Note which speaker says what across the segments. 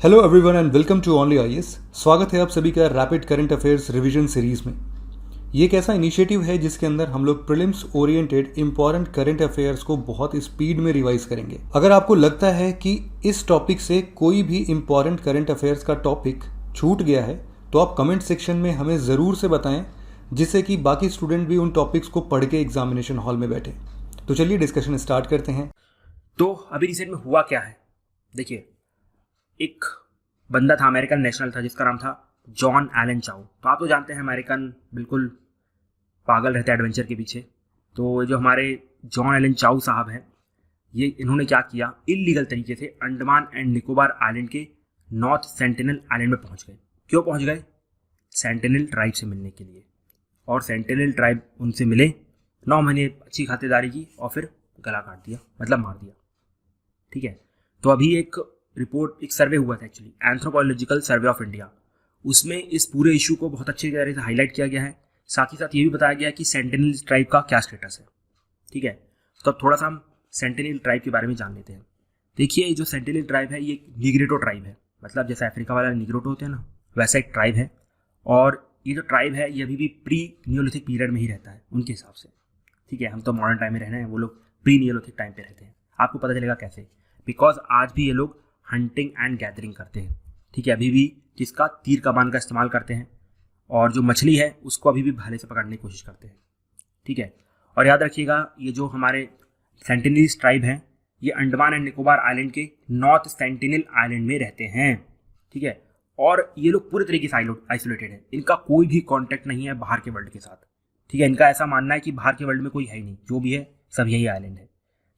Speaker 1: Hello everyone and welcome to only IAS. स्वागत है आप सभी का rapid current affairs revision series में। ये एक ऐसा इनिशिएटिव है जिसके अंदर हम लोग prelims oriented important current affairs को बहुत स्पीड में रिवाइज करेंगे। अगर आपको लगता है कि इस टॉपिक से कोई भी इंपॉर्टेंट करंट अफेयर्स का टॉपिक छूट गया है तो आप कमेंट सेक्शन में हमें ज़रूर से बताएं, जिससे कि बाकी स्टूडेंट भी उन टॉपिक्स को पढ़ के एग्जामिनेशन हॉल में बैठे। तो चलिए डिस्कशन स्टार्ट करते हैं।
Speaker 2: तो अभी रिसेंट में हुआ क्या है, देखिए, एक बंदा था, अमेरिकन नेशनल था, जिसका नाम था जॉन एलन चाउ। तो आप तो जानते हैं अमेरिकन बिल्कुल पागल रहते हैं एडवेंचर के पीछे। तो जो हमारे जॉन एलन चाउ साहब हैं, ये इन्होंने क्या किया, इलीगल तरीके से अंडमान एंड निकोबार आइलैंड के नॉर्थ सेंटिनल आइलैंड में पहुंच गए। क्यों पहुंच गए? सेंटिनल ट्राइब से मिलने के लिए। और सेंटिनल ट्राइब उनसे मिले, 9 महीने अच्छी खातिरदारी की और फिर गला काट दिया, मतलब मार दिया। ठीक है। तो अभी एक रिपोर्ट, एक सर्वे हुआ था actually, anthropological survey of India, उसमें इस पूरे इशू को बहुत अच्छी तरह से हाईलाइट किया गया है। साथ ही साथ ये भी बताया गया है कि सेंटिनल ट्राइब का क्या स्टेटस है। ठीक है। तो अब थोड़ा सा हम सेंटिनल ट्राइब के बारे में जान लेते हैं। देखिए, ये जो सेंटिनल ट्राइब है ये निग्रोटो ट्राइब है, मतलब जैसे अफ्रीका वाला निग्रोटो होते हैं ना, वैसा एक ट्राइब है। और ये जो ट्राइब है ये अभी भी प्री नियोलिथिक पीरियड में ही रहता है उनके हिसाब से। ठीक है। हम तो मॉडर्न टाइम में रहना है, वो लोग प्री नियोलिथिक टाइम पे रहते हैं। आपको पता चलेगा कैसे, बिकॉज आज भी ये लोग हंटिंग एंड गैदरिंग करते हैं। ठीक है। अभी भी किसका, तीर कमान का इस्तेमाल करते हैं, और जो मछली है उसको अभी भी भाले से पकड़ने की कोशिश करते हैं। ठीक है। और याद रखिएगा, ये जो हमारे सेंटिनलीज ट्राइब हैं ये अंडमान एंड निकोबार आइलैंड के नॉर्थ सेंटिनल आइलैंड में रहते हैं। ठीक है। और ये लोग पूरे तरीके से आइसोलेटेड है, इनका कोई भी कॉन्टैक्ट नहीं है बाहर के वर्ल्ड के साथ। ठीक है। इनका ऐसा मानना है कि बाहर के वर्ल्ड में कोई है ही नहीं, जो भी है सब यही आइलैंड है।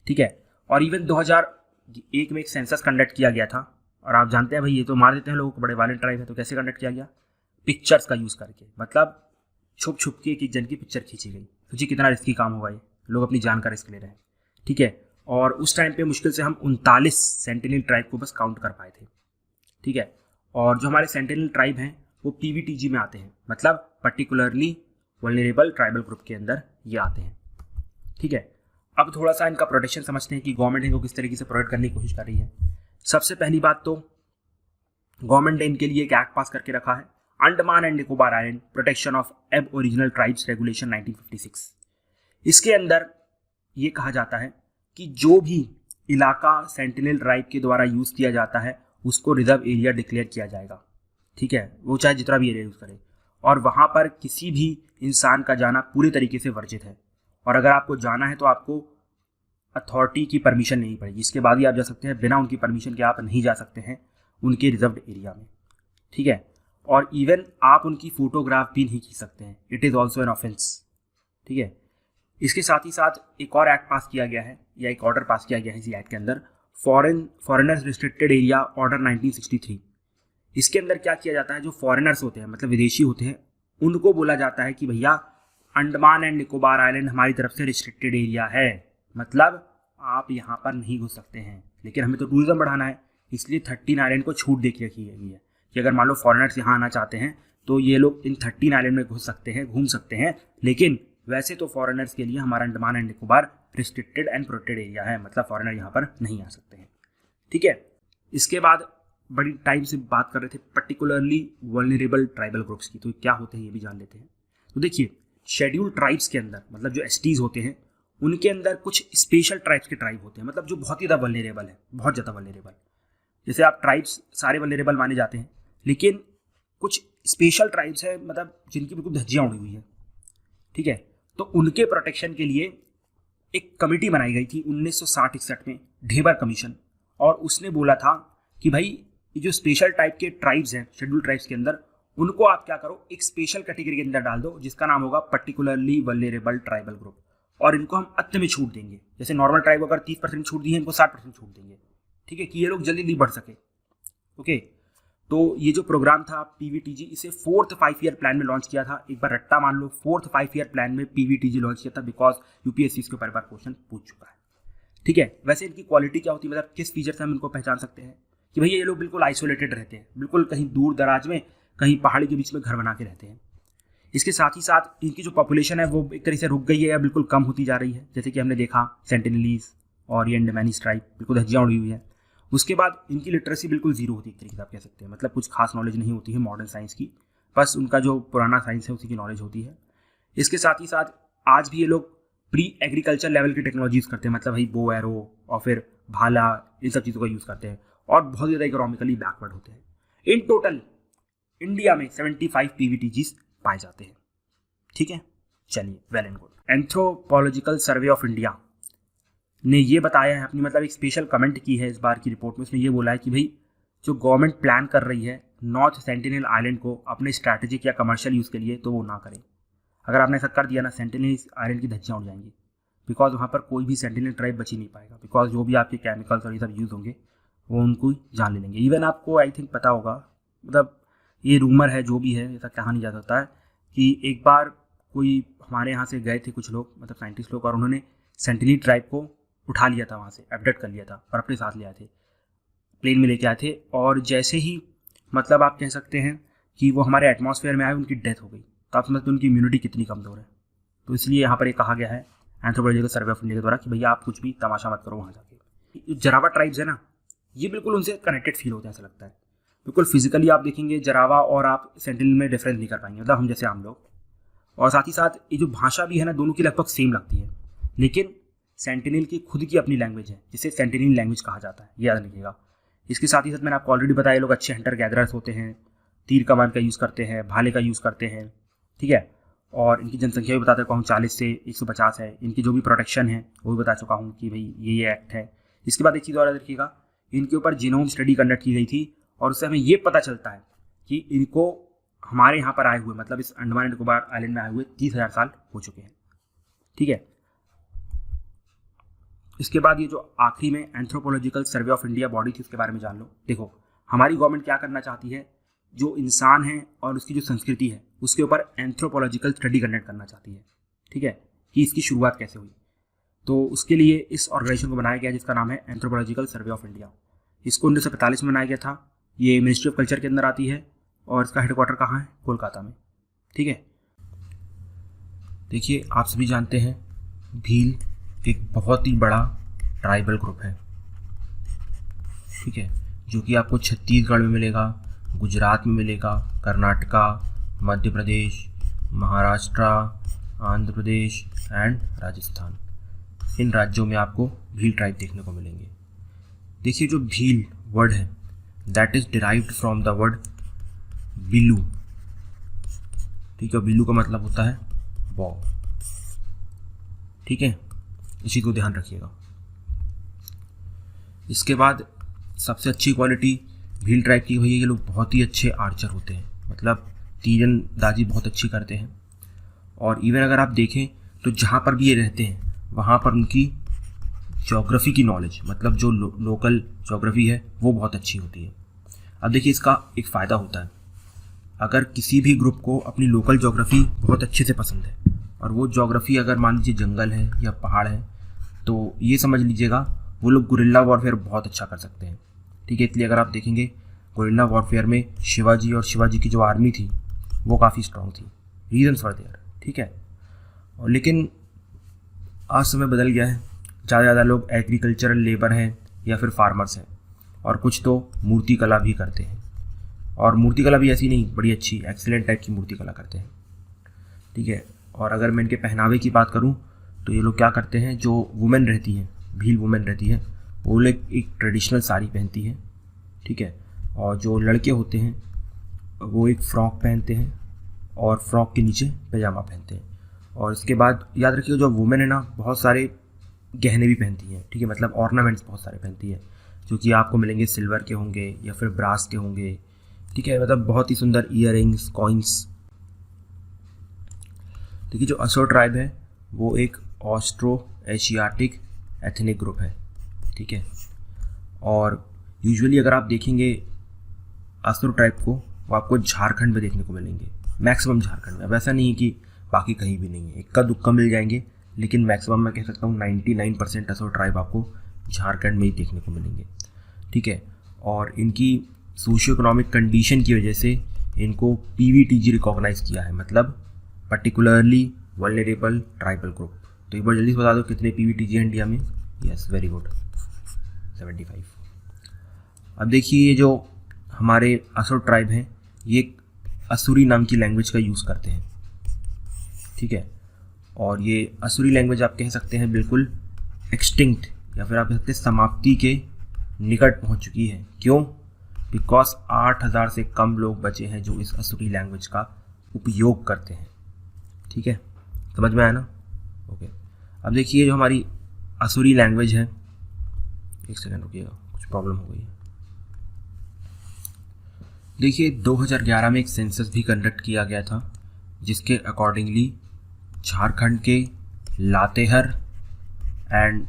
Speaker 2: ठीक है। और इवन 2001 में एक सेंसस कंडक्ट किया गया था, और आप जानते हैं भाई ये तो मार देते हैं लोगों को, बड़े वायलेंट ट्राइब है। तो कैसे कंडक्ट किया गया? पिक्चर्स का यूज़ करके, मतलब छुप छुप के एक जन की पिक्चर खींची गई। सोचिए कितना रिस्की काम होगा, ये लोग अपनी जान का रिस्क ले रहे हैं। ठीक है। और उस टाइम पे मुश्किल से हम 39 सेंटिनल ट्राइब को बस काउंट कर पाए थे। ठीक है। और जो हमारे सेंटिनल ट्राइब हैं वो पीवीटीजी में आते हैं, मतलब पर्टिकुलरली वल्नरेबल ट्राइबल ग्रुप के अंदर ये आते हैं। ठीक है। अब थोड़ा सा इनका प्रोटेक्शन समझते हैं कि गवर्नमेंट इनको किस तरीके से प्रोटेक्ट करने की कोशिश कर रही है। सबसे पहली बात तो गवर्नमेंट ने इनके लिए एक एक्ट पास करके रखा है, Andaman and Nicobar island protection of एब ओरिजिनल ट्राइब्स रेगुलेशन 1956। इसके अंदर ये कहा जाता है कि जो भी इलाका सेंटिनल ट्राइब के द्वारा यूज़ किया जाता है उसको रिजर्व एरिया डिक्लेयर किया जाएगा। ठीक है। वो चाहे जितना भी एरिया यूज़ करे, और वहाँ पर किसी भी इंसान का जाना पूरे तरीके से वर्जित है। और अगर आपको जाना है तो आपको अथॉरिटी की परमिशन नहीं पड़ेगी, इसके बाद ही आप जा सकते हैं। बिना उनकी परमिशन के आप नहीं जा सकते हैं उनके रिजर्व्ड एरिया में। ठीक है। और इवन आप उनकी फोटोग्राफ भी नहीं खींच सकते हैं, it is also an offence. ठीक है। इसके साथ ही साथ एक और एक्ट पास किया गया है, या एक ऑर्डर पास किया गया है इसी एक्ट के अंदर, फॉरेनर्स रिस्ट्रिक्टेड एरिया ऑर्डर 1963। इसके अंदर क्या किया जाता है, जो फॉरेनर्स होते हैं मतलब विदेशी होते हैं, उनको बोला जाता है कि भैया अंडमान एंड निकोबार आइलैंड हमारी तरफ से रिस्ट्रिक्टेड एरिया है, मतलब आप यहाँ पर नहीं घुस सकते हैं। लेकिन हमें तो टूरिज्म बढ़ाना है, इसलिए 13 आइलैंड को छूट दे के रखी गई है कि अगर मान लो फॉरेनर्स यहाँ आना चाहते हैं तो ये लोग इन 13 आइलैंड में घुस सकते हैं, घूम सकते हैं। लेकिन वैसे तो फॉरेनर्स के लिए हमारा Andaman and Nicobar restricted and protected area है, मतलब फॉरेनर यहाँ पर नहीं आ सकते हैं। ठीक है। इसके बाद बड़ी टाइम से बात कर रहे थे पर्टिकुलरली वल्नरेबल ट्राइबल ग्रुप्स की, तो क्या होते हैं ये भी जान लेते हैं। तो देखिए, शेड्यूल ट्राइब्स के अंदर, मतलब जो एसटीज होते हैं, उनके अंदर कुछ स्पेशल ट्राइब्स के ट्राइब होते हैं, मतलब जो बहुत ही ज़्यादा वल्नरेबल है, बहुत ज़्यादा वल्नरेबल। जैसे आप ट्राइब्स सारे वल्नरेबल माने जाते हैं, लेकिन कुछ स्पेशल ट्राइब्स हैं, मतलब जिनकी बिल्कुल धज्जियाँ उड़ी हुई है। ठीक है। तो उनके प्रोटेक्शन के लिए एक कमेटी बनाई गई थी 1960-61 में, ढेबर कमीशन। और उसने बोला था कि भाई ये जो स्पेशल टाइप के ट्राइब्स हैं शेड्यूल ट्राइब्स के अंदर, उनको आप क्या करो, एक स्पेशल कैटेगरी के अंदर डाल दो, जिसका नाम होगा पर्टिकुलरली वल्नरेबल ट्राइबल ग्रुप। और इनको हम अत्य में छूट देंगे, जैसे नॉर्मल ट्राइब को अगर 30% छूट दी है, इनको 60% छूट देंगे। ठीक है, कि ये लोग जल्दी बढ़ सके। ओके। तो ये जो प्रोग्राम था पीवीटीजी, इसे 4th 5 ईयर प्लान में लॉन्च किया था। एक बार रट्टा मान लो, 4th 5 ईयर प्लान में पीवीटीजी लॉन्च किया था, बिकॉज यूपीएससी इसके ऊपर बार क्वेश्चन पूछ चुका है। ठीक है। वैसे इनकी क्वालिटी क्या होती है, मतलब किस फीचर से हम इनको पहचान सकते हैं कि भैया ये लोग बिल्कुल आइसोलेटेड रहते हैं, बिल्कुल कहीं दूर दराज में, कहीं पहाड़ी के बीच में घर बना के रहते हैं। इसके साथ ही साथ इनकी जो पॉपुलेशन है वो एक तरह से रुक गई है या बिल्कुल कम होती जा रही है, जैसे कि हमने देखा सेंटिनलीज और ये अंडमानी ट्राइब बिल्कुल धज्जियाँ उड़ी हुई है। उसके बाद इनकी लिटरेसी बिल्कुल जीरो होती है एक तरीके से आप कह सकते हैं, मतलब कुछ खास नॉलेज नहीं होती है मॉडर्न साइंस की, बस उनका जो पुराना साइंस है उसी की नॉलेज होती है। इसके साथ ही साथ आज भी ये लोग प्री एग्रीकल्चर लेवल की टेक्नोलॉजीज करते हैं, मतलब भाई बो एरो और फिर भाला, इन सब चीज़ों का यूज़ करते हैं और बहुत ज़्यादा इकोनॉमिकली बैकवर्ड होते हैं। इन टोटल इंडिया में 75 पीवीटीजीज पाए जाते हैं। ठीक है, चलिए, well and good. Anthropological survey of India ने ये बताया है अपनी, मतलब एक स्पेशल कमेंट की है इस बार की रिपोर्ट में। उसने ये बोला है कि भाई जो गवर्नमेंट प्लान कर रही है नॉर्थ सेंटिनल आइलैंड को अपने स्ट्रैटेजिक या कमर्शियल यूज़ के लिए, तो वो ना करें। अगर आपने ऐसा कर दिया ना, सेंटिनल आइलैंड की धज्जियाँ उड़ जाएंगी, बिकॉज वहाँ पर कोई भी सेंटिनल ट्राइब बच ही नहीं पाएगा, बिकॉज जो भी आपके केमिकल्स और ये सब यूज़ होंगे वो उनको जान ले लेंगे। इवन आपको आई थिंक पता होगा, मतलब ये रूमर है, जो भी है, ऐसा कहा नहीं जा सकता है कि एक बार कोई हमारे यहाँ से गए थे कुछ लोग, मतलब साइंटिस्ट लोग, और उन्होंने सेंटिनल ट्राइब को उठा लिया था वहाँ से, एब्डक्ट कर लिया था और अपने साथ ले आए थे, प्लेन में लेके आए थे, और जैसे ही मतलब आप कह सकते हैं कि वो हमारे एटमॉस्फेयर में आए, उनकी डेथ हो गई। तो आप समझते हैं उनकी इम्यूनिटी कितनी कमज़ोर है। तो इसलिए यहाँ पर ये कहा गया है एंथ्रोपोलॉजिकल सर्वे ऑफ इंडिया के द्वारा कि भैया आप कुछ भी तमाशा मत करो वहाँ जाके। जरावा ट्राइब्स है ना, ये बिल्कुल उनसे कनेक्टेड फील होता है, ऐसा लगता है बिल्कुल फिजिकली आप देखेंगे जरावा और आप सेंटिनल में डिफरेंस नहीं कर पाएंगे, मतलब हम जैसे आम लोग। और साथ ही साथ ये जो भाषा भी है ना, दोनों की लगभग सेम लगती है, लेकिन सेंटिनल की खुद की अपनी लैंग्वेज है जिसे सेंटिनल लैंग्वेज कहा जाता है, ये याद रखिएगा। इसके साथ ही साथ मैंने आपको ऑलरेडी बताया, लोग अच्छे हंटर गैदरर्स होते हैं, तीर कमान का यूज़ करते हैं, भाले का यूज़ करते हैं, ठीक है। और इनकी जनसंख्या भी बता चुका हूँ 40 से 150 है। इनकी जो भी प्रोटेक्शन है वो भी बता चुका हूँ कि भाई ये एक्ट है। इसके बाद एक चीज़ और याद रखिएगा, इनके ऊपर जीनोम स्टडी कंडक्ट की गई थी और उससे हमें ये पता चलता है कि इनको हमारे यहाँ पर आए हुए, मतलब इस अंडमान एंड निकोबार आइलैंड में आए हुए 30,000 साल हो चुके हैं, ठीक है। इसके बाद ये जो आखिरी में anthropological survey of India body थी, उसके बारे में जान लो। देखो, हमारी गवर्नमेंट क्या करना चाहती है, जो इंसान है और उसकी जो संस्कृति है उसके ऊपर एंथ्रोपोलॉजिकल स्टडी कंडक्ट करना चाहती है, ठीक है, कि इसकी शुरुआत कैसे हुई। तो उसके लिए इस ऑर्गेनाइजेशन को बनाया गया जिसका नाम है एंथ्रोपोलॉजिकल सर्वे ऑफ इंडिया। इसको 1945 में बनाया गया था। ये मिनिस्ट्री ऑफ कल्चर के अंदर आती है और इसका हेडक्वार्टर कहाँ है, कोलकाता में, ठीक है। देखिए, आप सभी जानते हैं भील एक बहुत ही बड़ा ट्राइबल ग्रुप है, ठीक है, जो कि आपको छत्तीसगढ़ में मिलेगा, गुजरात में मिलेगा, कर्नाटका, मध्य प्रदेश, महाराष्ट्र, आंध्र प्रदेश एंड राजस्थान, इन राज्यों में आपको भील ट्राइब देखने को मिलेंगे। देखिए, जो भील वर्ड है that is derived from the word bilu, ठीक है। बिलू का मतलब होता है बॉ, ठीक है, इसी को ध्यान रखिएगा। इसके बाद सबसे अच्छी क्वालिटी भील ट्राइब की हुई है, ये लोग बहुत ही अच्छे आर्चर होते हैं, मतलब तीरंदाजी बहुत अच्छी करते हैं। और इवन अगर आप देखें तो जहाँ पर भी ये रहते हैं वहाँ पर उनकी ज्योग्राफी की नॉलेज, मतलब जो लोकल ज्योग्राफी है वो बहुत अच्छी होती है। अब देखिए, इसका एक फ़ायदा होता है, अगर किसी भी ग्रुप को अपनी लोकल ज्योग्राफी बहुत अच्छे से पसंद है और वो ज्योग्राफी अगर मान लीजिए जंगल है या पहाड़ है, तो ये समझ लीजिएगा वो लोग गुरिल्ला वॉरफेयर बहुत अच्छा कर सकते हैं, ठीक है। इसलिए अगर आप देखेंगे गुरिल्ला वॉरफेयर में शिवाजी और शिवाजी की जो आर्मी थी वो काफ़ी स्ट्रॉन्ग थी, रीजन्स फॉर देयर, ठीक है। और लेकिन आज समय बदल गया है, ज़्यादा लोग एग्रीकल्चरल लेबर हैं या फिर फार्मर्स हैं, और कुछ तो मूर्ति कला भी करते हैं, और मूर्ति कला भी ऐसी नहीं, बड़ी अच्छी एक्सीलेंट टाइप की मूर्ति कला करते हैं, ठीक है। और अगर मैं इनके पहनावे की बात करूं तो ये लोग क्या करते हैं, जो वुमेन रहती हैं, भील वुमेन रहती है, वो लोग एक ट्रेडिशनल साड़ी पहनती है, ठीक है। और जो लड़के होते हैं वो एक फ़्रॉक पहनते हैं और फ्रॉक के नीचे पैजामा पहनते हैं। और इसके बाद याद रखिए, जो वुमेन है ना, बहुत सारे गहने भी पहनती हैं, ठीक है, मतलब ऑर्नामेंट्स बहुत सारे पहनती है, जो कि आपको मिलेंगे सिल्वर के होंगे या फिर ब्रास के होंगे, ठीक है, मतलब बहुत ही सुंदर ईयरिंग्स, कॉइन्स। देखिए, जो असो ट्राइब है वो एक ऑस्ट्रो एशियाटिक एथनिक ग्रुप है, ठीक है। और यूजुअली अगर आप देखेंगे असो ट्राइब को, वो आपको झारखंड में देखने को मिलेंगे, मैक्सिमम झारखंड में। अब ऐसा नहीं है कि बाकी कहीं भी नहीं है, इक्का दुक्का मिल जाएंगे, लेकिन मैक्सिमम मैं कह सकता हूँ 99% असो ट्राइब आपको झारखंड में ही देखने को मिलेंगे, ठीक है। और इनकी सोशियो इकोनॉमिक कंडीशन की वजह से इनको पीवीटीजी रिकॉग्नाइज किया है, मतलब पर्टिकुलरली वल्नरेबल ट्राइबल ग्रुप। तो एक बार जल्दी से बता दो कितने पीवीटीजी हैं इंडिया में। Yes, very good, 75। अब देखिए ये जो हमारे असुर ट्राइब है ये असुरी नाम की लैंग्वेज का यूज़ करते हैं, ठीक है। और ये असुरी लैंग्वेज आप कह सकते हैं बिल्कुल एक्सटिंक्ट या फिर आप कह सकते हैं समाप्ति के निकट पहुंच चुकी है। क्यों? बिकॉज 8000 से कम लोग बचे हैं जो इस असुरी लैंग्वेज का उपयोग करते हैं, ठीक है। समझ में आया ना? ओके। अब देखिए जो हमारी असुरी लैंग्वेज है, एक सेकंड रुकिएगा, कुछ प्रॉब्लम हो गई है। देखिए 2011 में एक सेंसस भी कंडक्ट किया गया था जिसके अकॉर्डिंगली झारखंड के लातेहार एंड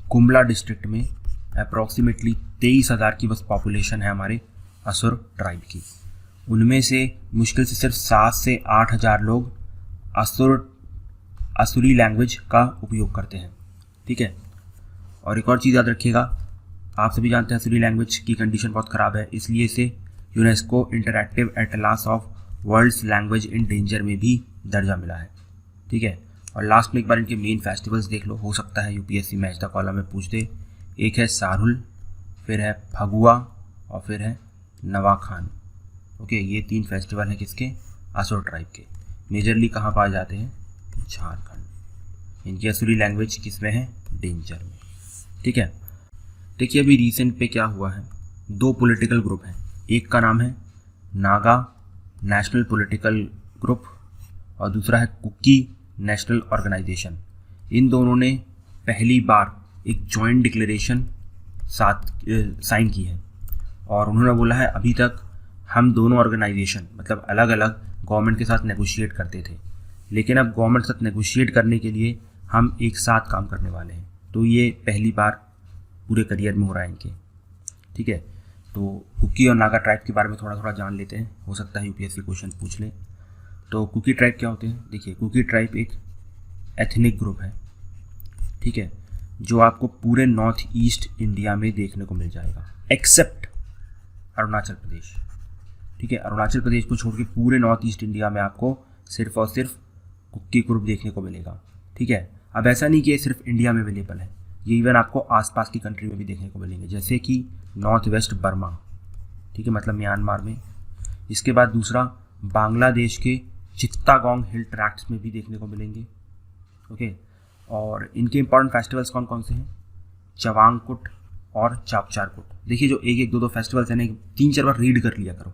Speaker 2: गुमला डिस्ट्रिक्ट में अप्रॉक्सीमेटली 23,000 की बस पॉपुलेशन है हमारे असुर ट्राइब की। उनमें से मुश्किल से सिर्फ 7 से 8,000 लोग असुरी लैंग्वेज का उपयोग करते हैं, ठीक है। और एक और चीज़ याद रखिएगा, आप सभी जानते हैं असुरी लैंग्वेज की कंडीशन बहुत ख़राब है, इसलिए इसे UNESCO interactive atlas of world's language in danger में भी दर्जा मिला है, ठीक है। और लास्ट में एक बार इनके मेन फेस्टिवल्स देख लो, हो सकता है यूपीएससी मैच द कॉलम में पूछ दे। एक है सारुल, फिर है फगुआ और फिर है नवाखान। ओके, ये 3 फेस्टिवल हैं किसके? असुर ट्राइब के। मेजरली कहाँ पाए जाते हैं? झारखंड। इनकी असुरी लैंग्वेज किस में है? डेंजर में, ठीक है। देखिए अभी रिसेंट पे क्या हुआ है, 2 पॉलिटिकल ग्रुप हैं, एक का नाम है नागा नेशनल पॉलिटिकल ग्रुप और दूसरा है कुकी नेशनल ऑर्गेनाइजेशन। इन दोनों ने पहली बार एक जॉइंट डिक्लेरेशन साइन की है और उन्होंने बोला है अभी तक हम दोनों ऑर्गेनाइजेशन मतलब अलग अलग गवर्नमेंट के साथ नेगोशिएट करते थे, लेकिन अब गवर्नमेंट के साथ नेगोशिएट करने के लिए हम एक साथ काम करने वाले हैं। तो ये पहली बार पूरे करियर में हो रहा है इनके, ठीक है। तो कुकी और नागा ट्राइब के बारे में थोड़ा थोड़ा जान लेते हैं, हो सकता है यूपीएससी क्वेश्चन पूछ ले। तो कुकी ट्राइब क्या होते हैं? देखिए कुकी ट्राइब एक एथनिक ग्रुप है, ठीक है, जो आपको पूरे नॉर्थ ईस्ट इंडिया में देखने को मिल जाएगा एक्सेप्ट अरुणाचल प्रदेश, ठीक है। अरुणाचल प्रदेश को छोड़ के पूरे नॉर्थ ईस्ट इंडिया में आपको सिर्फ और सिर्फ कुकी ग्रुप देखने को मिलेगा, ठीक है। अब ऐसा नहीं कि ये सिर्फ इंडिया में अवेलेबल है, ये इवन आपको आसपास की कंट्री में भी देखने को मिलेंगे, जैसे कि नॉर्थ वेस्ट बर्मा, ठीक है, मतलब म्यांमार में। इसके बाद दूसरा बांग्लादेश के चित्तागोंग हिल ट्रैक्ट्स में भी देखने को मिलेंगे, ओके। और इनके इंपॉर्टेंट फेस्टिवल्स कौन कौन से हैं? चवांगकुट और चापचारकुट। देखिए जो एक एक दो फेस्टिवल्स हैं ना, 3-4 बार रीड कर लिया करो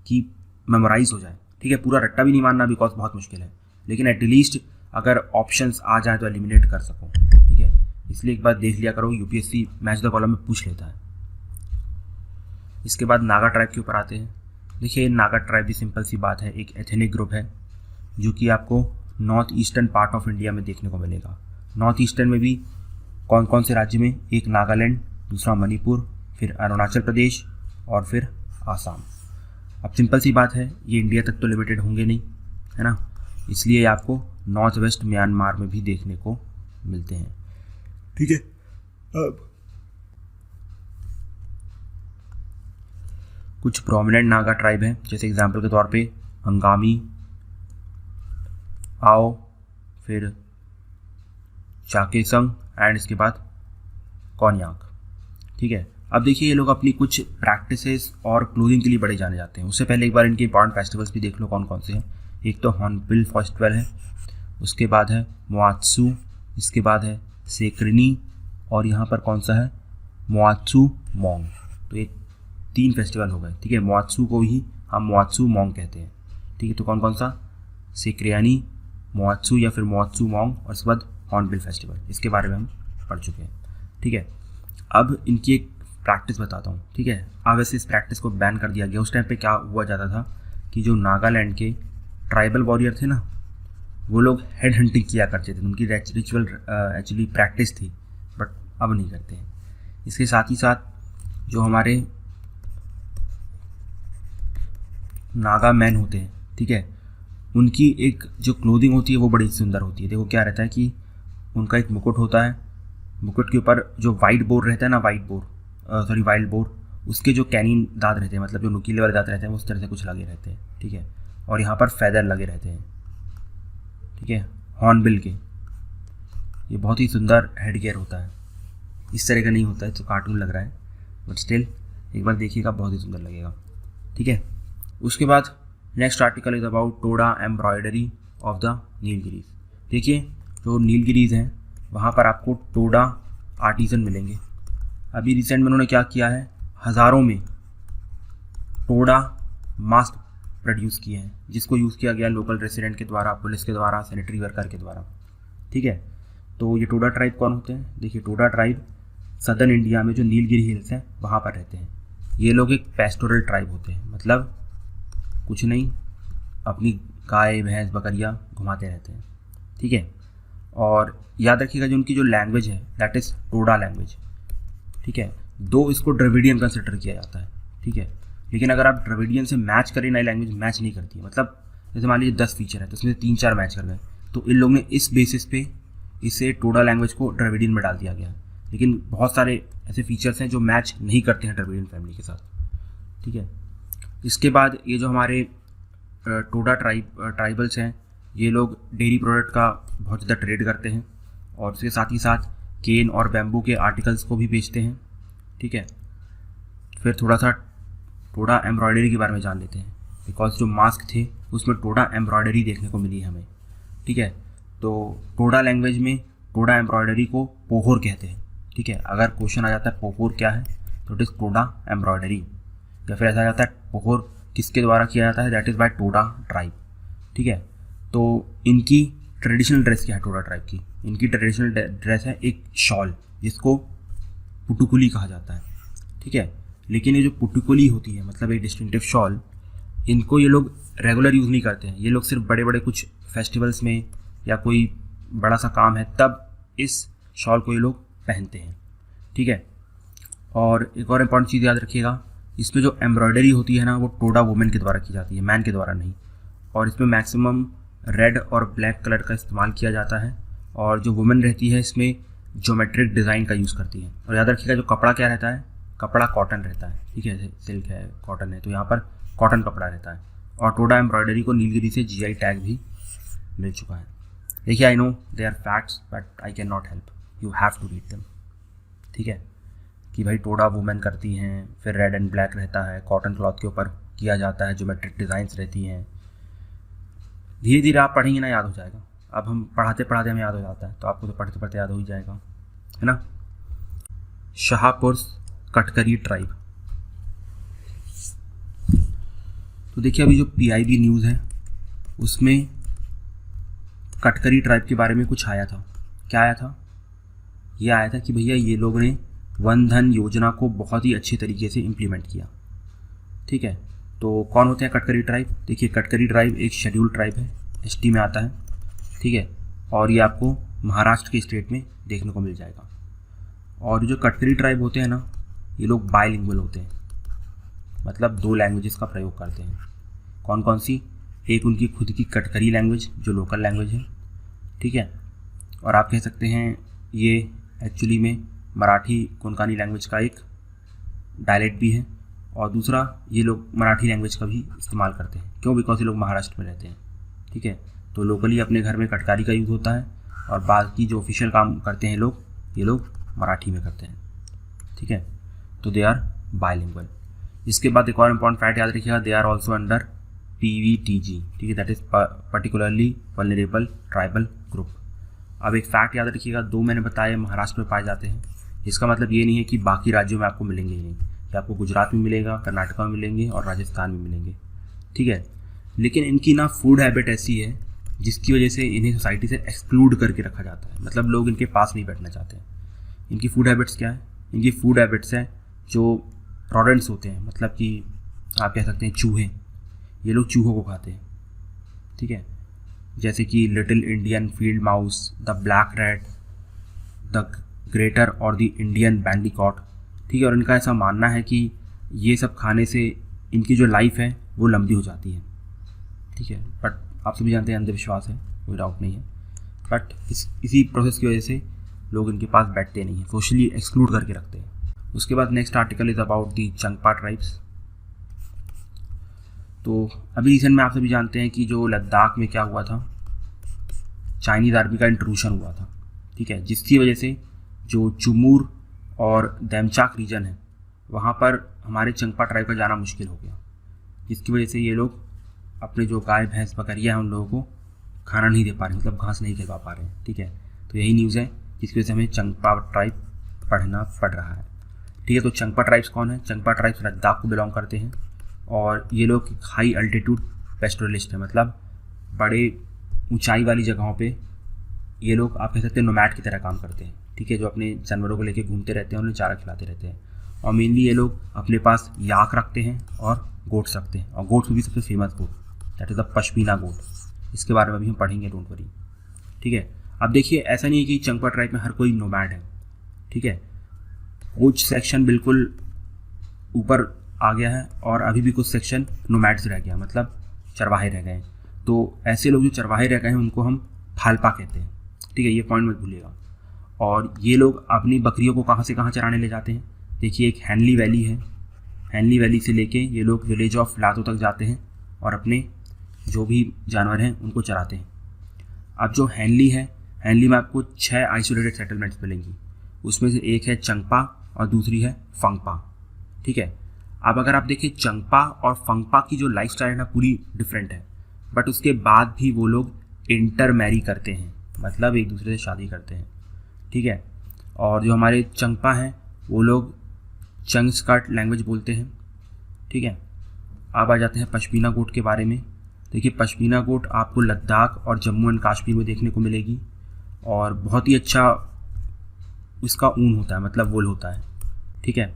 Speaker 2: कि मेमोराइज हो जाए, ठीक है। पूरा रट्टा भी नहीं मानना बिकॉज बहुत मुश्किल है, लेकिन एटलीस्ट अगर ऑप्शंस आ जाए तो एलिमिनेट कर सको, ठीक है। इसलिए एक बार देख लिया करो, यूपीएससी मैच द कॉलम में पूछ लेता है। इसके बाद नागा ट्राइब के ऊपर आते हैं। देखिए नागा ट्राइब भी सिंपल सी बात है, एक एथनिक ग्रुप है जो कि आपको north eastern part of India में देखने को मिलेगा। नॉर्थ ईस्टर्न में भी कौन कौन से राज्य में? एक नागालैंड, दूसरा मणिपुर, फिर अरुणाचल प्रदेश और फिर आसाम। अब सिंपल सी बात है, ये इंडिया तक तो लिमिटेड होंगे नहीं, है ना, इसलिए आपको नॉर्थ वेस्ट म्यांमार में भी देखने को मिलते हैं, ठीक है। अब कुछ प्रोमिनेंट नागा ट्राइब हैं, जैसे एग्जांपल के तौर पे अंगामी, आओ, फिर चाकेसंग एंड इसके बाद कोन्याक, ठीक है। अब देखिए ये लोग अपनी कुछ प्रैक्टिसेस और क्लोथिंग के लिए बड़े जाने जाते हैं। उससे पहले एक बार इनके इंपॉर्टेंट फेस्टिवल्स भी देख लो कौन कौन से हैं। एक तो हॉर्नबिल फेस्टिवल है, उसके बाद है मोआत्सू, इसके बाद है सेक्रिनी और यहाँ पर कौन सा है? मोआत्सू मोंग। तो ये 3 फेस्टिवल हो गए, ठीक है। मोआत्सू को ही हम मोआत्सू मोंग कहते हैं, ठीक है। तो कौन कौन सा? सेक्रियानी, मोआत्सू या फिर मोआत्सू मोंग और उसके बाद हॉर्नबिल फेस्टिवल, इसके बारे में हम पढ़ चुके हैं, ठीक है। अब इनकी एक प्रैक्टिस बताता हूँ, ठीक है। अब वैसे इस प्रैक्टिस को बैन कर दिया गया। उस टाइम पे क्या हुआ जाता था कि जो नागालैंड के ट्राइबल वॉरियर थे ना, वो लोग हेड हंटिंग किया करते थे, उनकी रिचुअल एक्चुअली प्रैक्टिस थी, बट अब नहीं करते हैं। इसके साथ ही साथ जो हमारे नागा मैन होते हैं, ठीक है, उनकी एक जो क्लोथिंग होती है वो बड़ी सुंदर होती है। देखो क्या रहता है कि उनका एक मुकुट होता है, मुकुट के ऊपर जो वाइट बोर रहता है ना, वाइल्ड बोर, उसके जो कैनिन दांत रहते हैं, मतलब जो नुकीले वाले दांत रहते हैं, उस तरह से कुछ लगे रहते हैं, ठीक है। और यहाँ पर फैदर लगे रहते हैं, ठीक है, हॉर्नबिल के। ये बहुत ही सुंदर हेड गियर होता है, इस तरह का नहीं होता है तो कार्टून लग रहा है, बट स्टिल एक बार देखिएगा, बहुत ही सुंदर लगेगा। ठीक है, उसके बाद next article is about Toda embroidery of the Nilgiris. देखिए जो नीलगिरीज हैं वहाँ पर आपको टोडा आर्टिजन मिलेंगे। अभी रिसेंट में उन्होंने क्या किया है, हज़ारों में टोडा मास्क प्रोड्यूस किए हैं, जिसको यूज़ किया गया लोकल रेसिडेंट के द्वारा, पुलिस के द्वारा, सैनिटरी वर्कर के द्वारा। ठीक है, तो ये टोडा ट्राइब कौन होते हैं? देखिए टोडा ट्राइब सदर्न इंडिया में जो नीलगिरी हिल्स हैं वहाँ पर रहते हैं। ये लोग एक पेस्टोरल ट्राइब होते हैं, मतलब कुछ नहीं, अपनी गाय भैंस बकरियाँ घुमाते रहते हैं। ठीक है, और याद रखिएगा जो उनकी जो लैंग्वेज है दैट इज़ टोडा लैंग्वेज। ठीक है, दो इसको द्रविडियन कंसिडर किया जाता है। ठीक है, लेकिन अगर आप द्रविडियन से मैच करें, नई लैंग्वेज मैच नहीं करती है। मतलब जैसे मान लीजिए 10 फीचर है तो उसमें से 3-4 मैच कर गए, तो इन लोगों ने इस बेसिस पे इसे टोडा लैंग्वेज को द्रविडियन में डाल दिया गया। लेकिन बहुत सारे ऐसे फीचर्स हैं जो मैच नहीं करते हैं द्रविडियन फैमिली के साथ। ठीक है, इसके बाद ये जो हमारे टोडा ट्राइबल्स हैं, ये लोग डेयरी प्रोडक्ट का बहुत ज़्यादा ट्रेड करते हैं और उसके साथ ही साथ केन और बैम्बू के आर्टिकल्स को भी बेचते हैं। ठीक है, फिर थोड़ा सा टोडा एम्ब्रॉयडरी के बारे में जान लेते हैं, बिकॉज जो मास्क थे उसमें टोडा एम्ब्रॉयडरी देखने को मिली हमें। ठीक है, तो टोडा लैंग्वेज में टोडा एम्ब्रॉयडरी को पोहोर कहते हैं। ठीक है, अगर क्वेश्चन आ जाता है पोहोर क्या है, तो इट इज़ टोडा एम्ब्रॉयडरी। या फिर ऐसा आ जाता है पोहोर किसके द्वारा किया जाता है, that is by Toda tribe. ठीक है, तो इनकी ट्रेडिशनल ड्रेस क्या है टोडा ट्राइब की? इनकी ट्रेडिशनल ड्रेस है एक शॉल, जिसको पुटुकुली कहा जाता है। ठीक है, लेकिन ये जो पुटुकुली होती है, मतलब एक डिस्टिंक्टिव शॉल, इनको ये लोग रेगुलर यूज़ नहीं करते हैं। ये लोग सिर्फ बड़े बड़े कुछ फेस्टिवल्स में या कोई बड़ा सा काम है तब इस शॉल को ये लोग पहनते हैं। ठीक है, और एक और इम्पॉर्टेंट चीज़ याद रखिएगा, इसमें जो एम्ब्रॉयडरी होती है ना, वो टोडा वुमेन के द्वारा की जाती है, मैन के द्वारा नहीं। और इसमें मैक्सिमम रेड और ब्लैक कलर का इस्तेमाल किया जाता है, और जो वुमेन रहती है इसमें ज्योमेट्रिक डिज़ाइन का यूज़ करती है। और याद रखिएगा जो कपड़ा क्या रहता है, कपड़ा कॉटन रहता है। ठीक है, सिल्क है, कॉटन है, तो यहाँ पर कॉटन कपड़ा रहता है। और टोडा एम्ब्रॉयडरी को नीलगिरी से GI टैग भी मिल चुका है। देखिए I know they are facts but I can not help, you have to read them. ठीक है, कि भाई टोडा वुमेन करती हैं, फिर रेड एंड ब्लैक रहता है, कॉटन क्लॉथ के ऊपर किया जाता है, ज्योमेट्रिक डिज़ाइंस रहती हैं। धीरे धीरे आप पढ़ेंगे ना, याद हो जाएगा। अब हम पढ़ाते पढ़ाते हमें याद हो जाता है, तो आपको तो पढ़ते पढ़ते याद हो ही जाएगा, है ना। शाहपुर कटकरी ट्राइब। तो देखिए अभी जो PIB न्यूज़ है उसमें कटकरी ट्राइब के बारे में कुछ आया था। क्या आया था? ये आया था कि भैया ये लोग ने वन धन योजना को बहुत ही अच्छे तरीके से इम्प्लीमेंट किया। ठीक है, तो कौन होते हैं कटकरी ट्राइब? देखिए कटकरी ट्राइब एक शेड्यूल्ड ट्राइब है, ST में आता है। ठीक है, और ये आपको महाराष्ट्र के स्टेट में देखने को मिल जाएगा। और जो कटकरी ट्राइब होते हैं ना, ये लोग बायलिंगुअल होते हैं, मतलब 2 लैंग्वेजेस का प्रयोग करते हैं। कौन कौन सी? एक उनकी खुद की कटकरी लैंग्वेज जो लोकल लैंग्वेज है। ठीक है, और आप कह सकते हैं ये एक्चुअली में मराठी कोंकणी लैंग्वेज का एक डायलेक्ट भी है। और दूसरा, ये लोग मराठी लैंग्वेज का भी इस्तेमाल करते हैं। क्यों? बिकॉज ये लोग महाराष्ट्र में रहते हैं। ठीक है, तो लोकली अपने घर में कटकारी का यूज़ होता है, और बाकी जो ऑफिशियल काम करते हैं लोग, ये लोग मराठी में करते हैं। ठीक है, तो दे आर बायलिंगुअल। इसके बाद एक और इम्पॉर्टेंट फैक्ट याद रखिएगा, they are also under PVTG। ठीक है, that is particularly vulnerable tribal group. अब एक फैक्ट याद रखिएगा, 2 मैंने बताए महाराष्ट्र में पाए जाते हैं। इसका मतलब ये नहीं है कि बाकी राज्यों में आपको मिलेंगे ही नहीं, कि आपको गुजरात में मिलेगा, कर्नाटका में मिलेंगे और राजस्थान में मिलेंगे। ठीक है, लेकिन इनकी ना फूड हैबिट ऐसी है जिसकी वजह से इन्हें सोसाइटी से एक्सक्लूड करके रखा जाता है, मतलब लोग इनके पास नहीं बैठना चाहते हैं। इनकी फूड हैबिट्स क्या है? इनकी फूड हैबिट्स हैं जो रॉडेंट्स होते हैं, मतलब कि आप कह सकते हैं चूहे। ये लोग चूहों को खाते हैं। ठीक है, जैसे कि little Indian field mouse, the black rat, the greater और द इंडियन बैंडिकॉट। ठीक है, और इनका ऐसा मानना है कि ये सब खाने से इनकी जो लाइफ है वो लंबी हो जाती है। ठीक है, बट आप सभी जानते हैं अंधविश्वास है, कोई डाउट नहीं है। बट इसी प्रोसेस की वजह से लोग इनके पास बैठते नहीं हैं, सोशली एक्सक्लूड करके रखते हैं। उसके बाद next article is about the Changpa tribes. तो अभी रिसेंट में आप सभी जानते हैं कि जो लद्दाख में क्या हुआ था, चाइनीज़ आर्मी का इंट्रूशन हुआ था। ठीक है, जिसकी वजह से जो चुमूर और देमचाक रीजन है वहाँ पर हमारे चंगपा ट्राइब का जाना मुश्किल हो गया, जिसकी वजह से ये लोग अपने जो गाय भैंस बकरियाँ हैं उन लोगों को खाना नहीं दे पा रहे, मतलब घास नहीं खिलवा पा रहे हैं। ठीक है, तो यही न्यूज़ है जिसकी वजह से हमें चंगपा ट्राइब पढ़ना पड़ रहा है। ठीक है, तो चंगपा ट्राइब्स कौन है? चंगपा ट्राइब्स लद्दाख को बिलोंग करते हैं और ये लोग हाई अल्टीट्यूड पेस्टोरलिस्ट है, मतलब बड़े ऊंचाई वाली जगहों पे ये लोग आप कह सकते हैं नोमैड की तरह काम करते हैं। ठीक है, जो अपने जानवरों को लेके घूमते रहते हैं, उन्हें चारा खिलाते रहते हैं। और मेनली ये लोग अपने पास याक रखते हैं और गोट्स रखते हैं, और गोट्स भी सबसे famous goat that is the Pashmina goat. इसके बारे में भी हम पढ़ेंगे, डोंट वरी। ठीक है, अब देखिए ऐसा नहीं है कि चंगपा ट्राइब में हर कोई नोमैड है। ठीक है, कुछ सेक्शन बिल्कुल ऊपर आ गया है और अभी भी कुछ सेक्शन नोमैड्स रह गया, मतलब चरवाहे रह गए। तो ऐसे लोग जो चरवाहे रह गए हैं उनको हम फालपा कहते हैं। ठीक है, ये पॉइंट मत भूलिएगा। और ये लोग अपनी बकरियों को कहाँ से कहाँ चराने ले जाते हैं? देखिए एक हैनली वैली है, हैनली वैली से लेके ये लोग विलेज ऑफ लातो तक जाते हैं और अपने जो भी जानवर हैं उनको चराते हैं। अब जो हैनली है, हैनली में आपको 6 आइसोलेटेड सेटलमेंट्स मिलेंगी, उसमें से एक है चंगपा और दूसरी है फंगपा। ठीक है, अब अगर आप देखिए चंगपा और फंगपा की जो लाइफ स्टाइल है ना पूरी डिफरेंट है, बट उसके बाद भी वो लोग इंटर मैरी करते हैं, मतलब एक दूसरे से शादी करते हैं। ठीक है, और जो हमारे चंगपा हैं वो लोग चंगस्काट लैंग्वेज बोलते हैं। ठीक है, अब आ जाते हैं पश्मीना गोट के बारे में। देखिए पश्मीना गोट आपको लद्दाख और जम्मू एंड कश्मीर में देखने को मिलेगी और बहुत ही अच्छा उसका ऊन होता है, मतलब वूल होता है। ठीक है,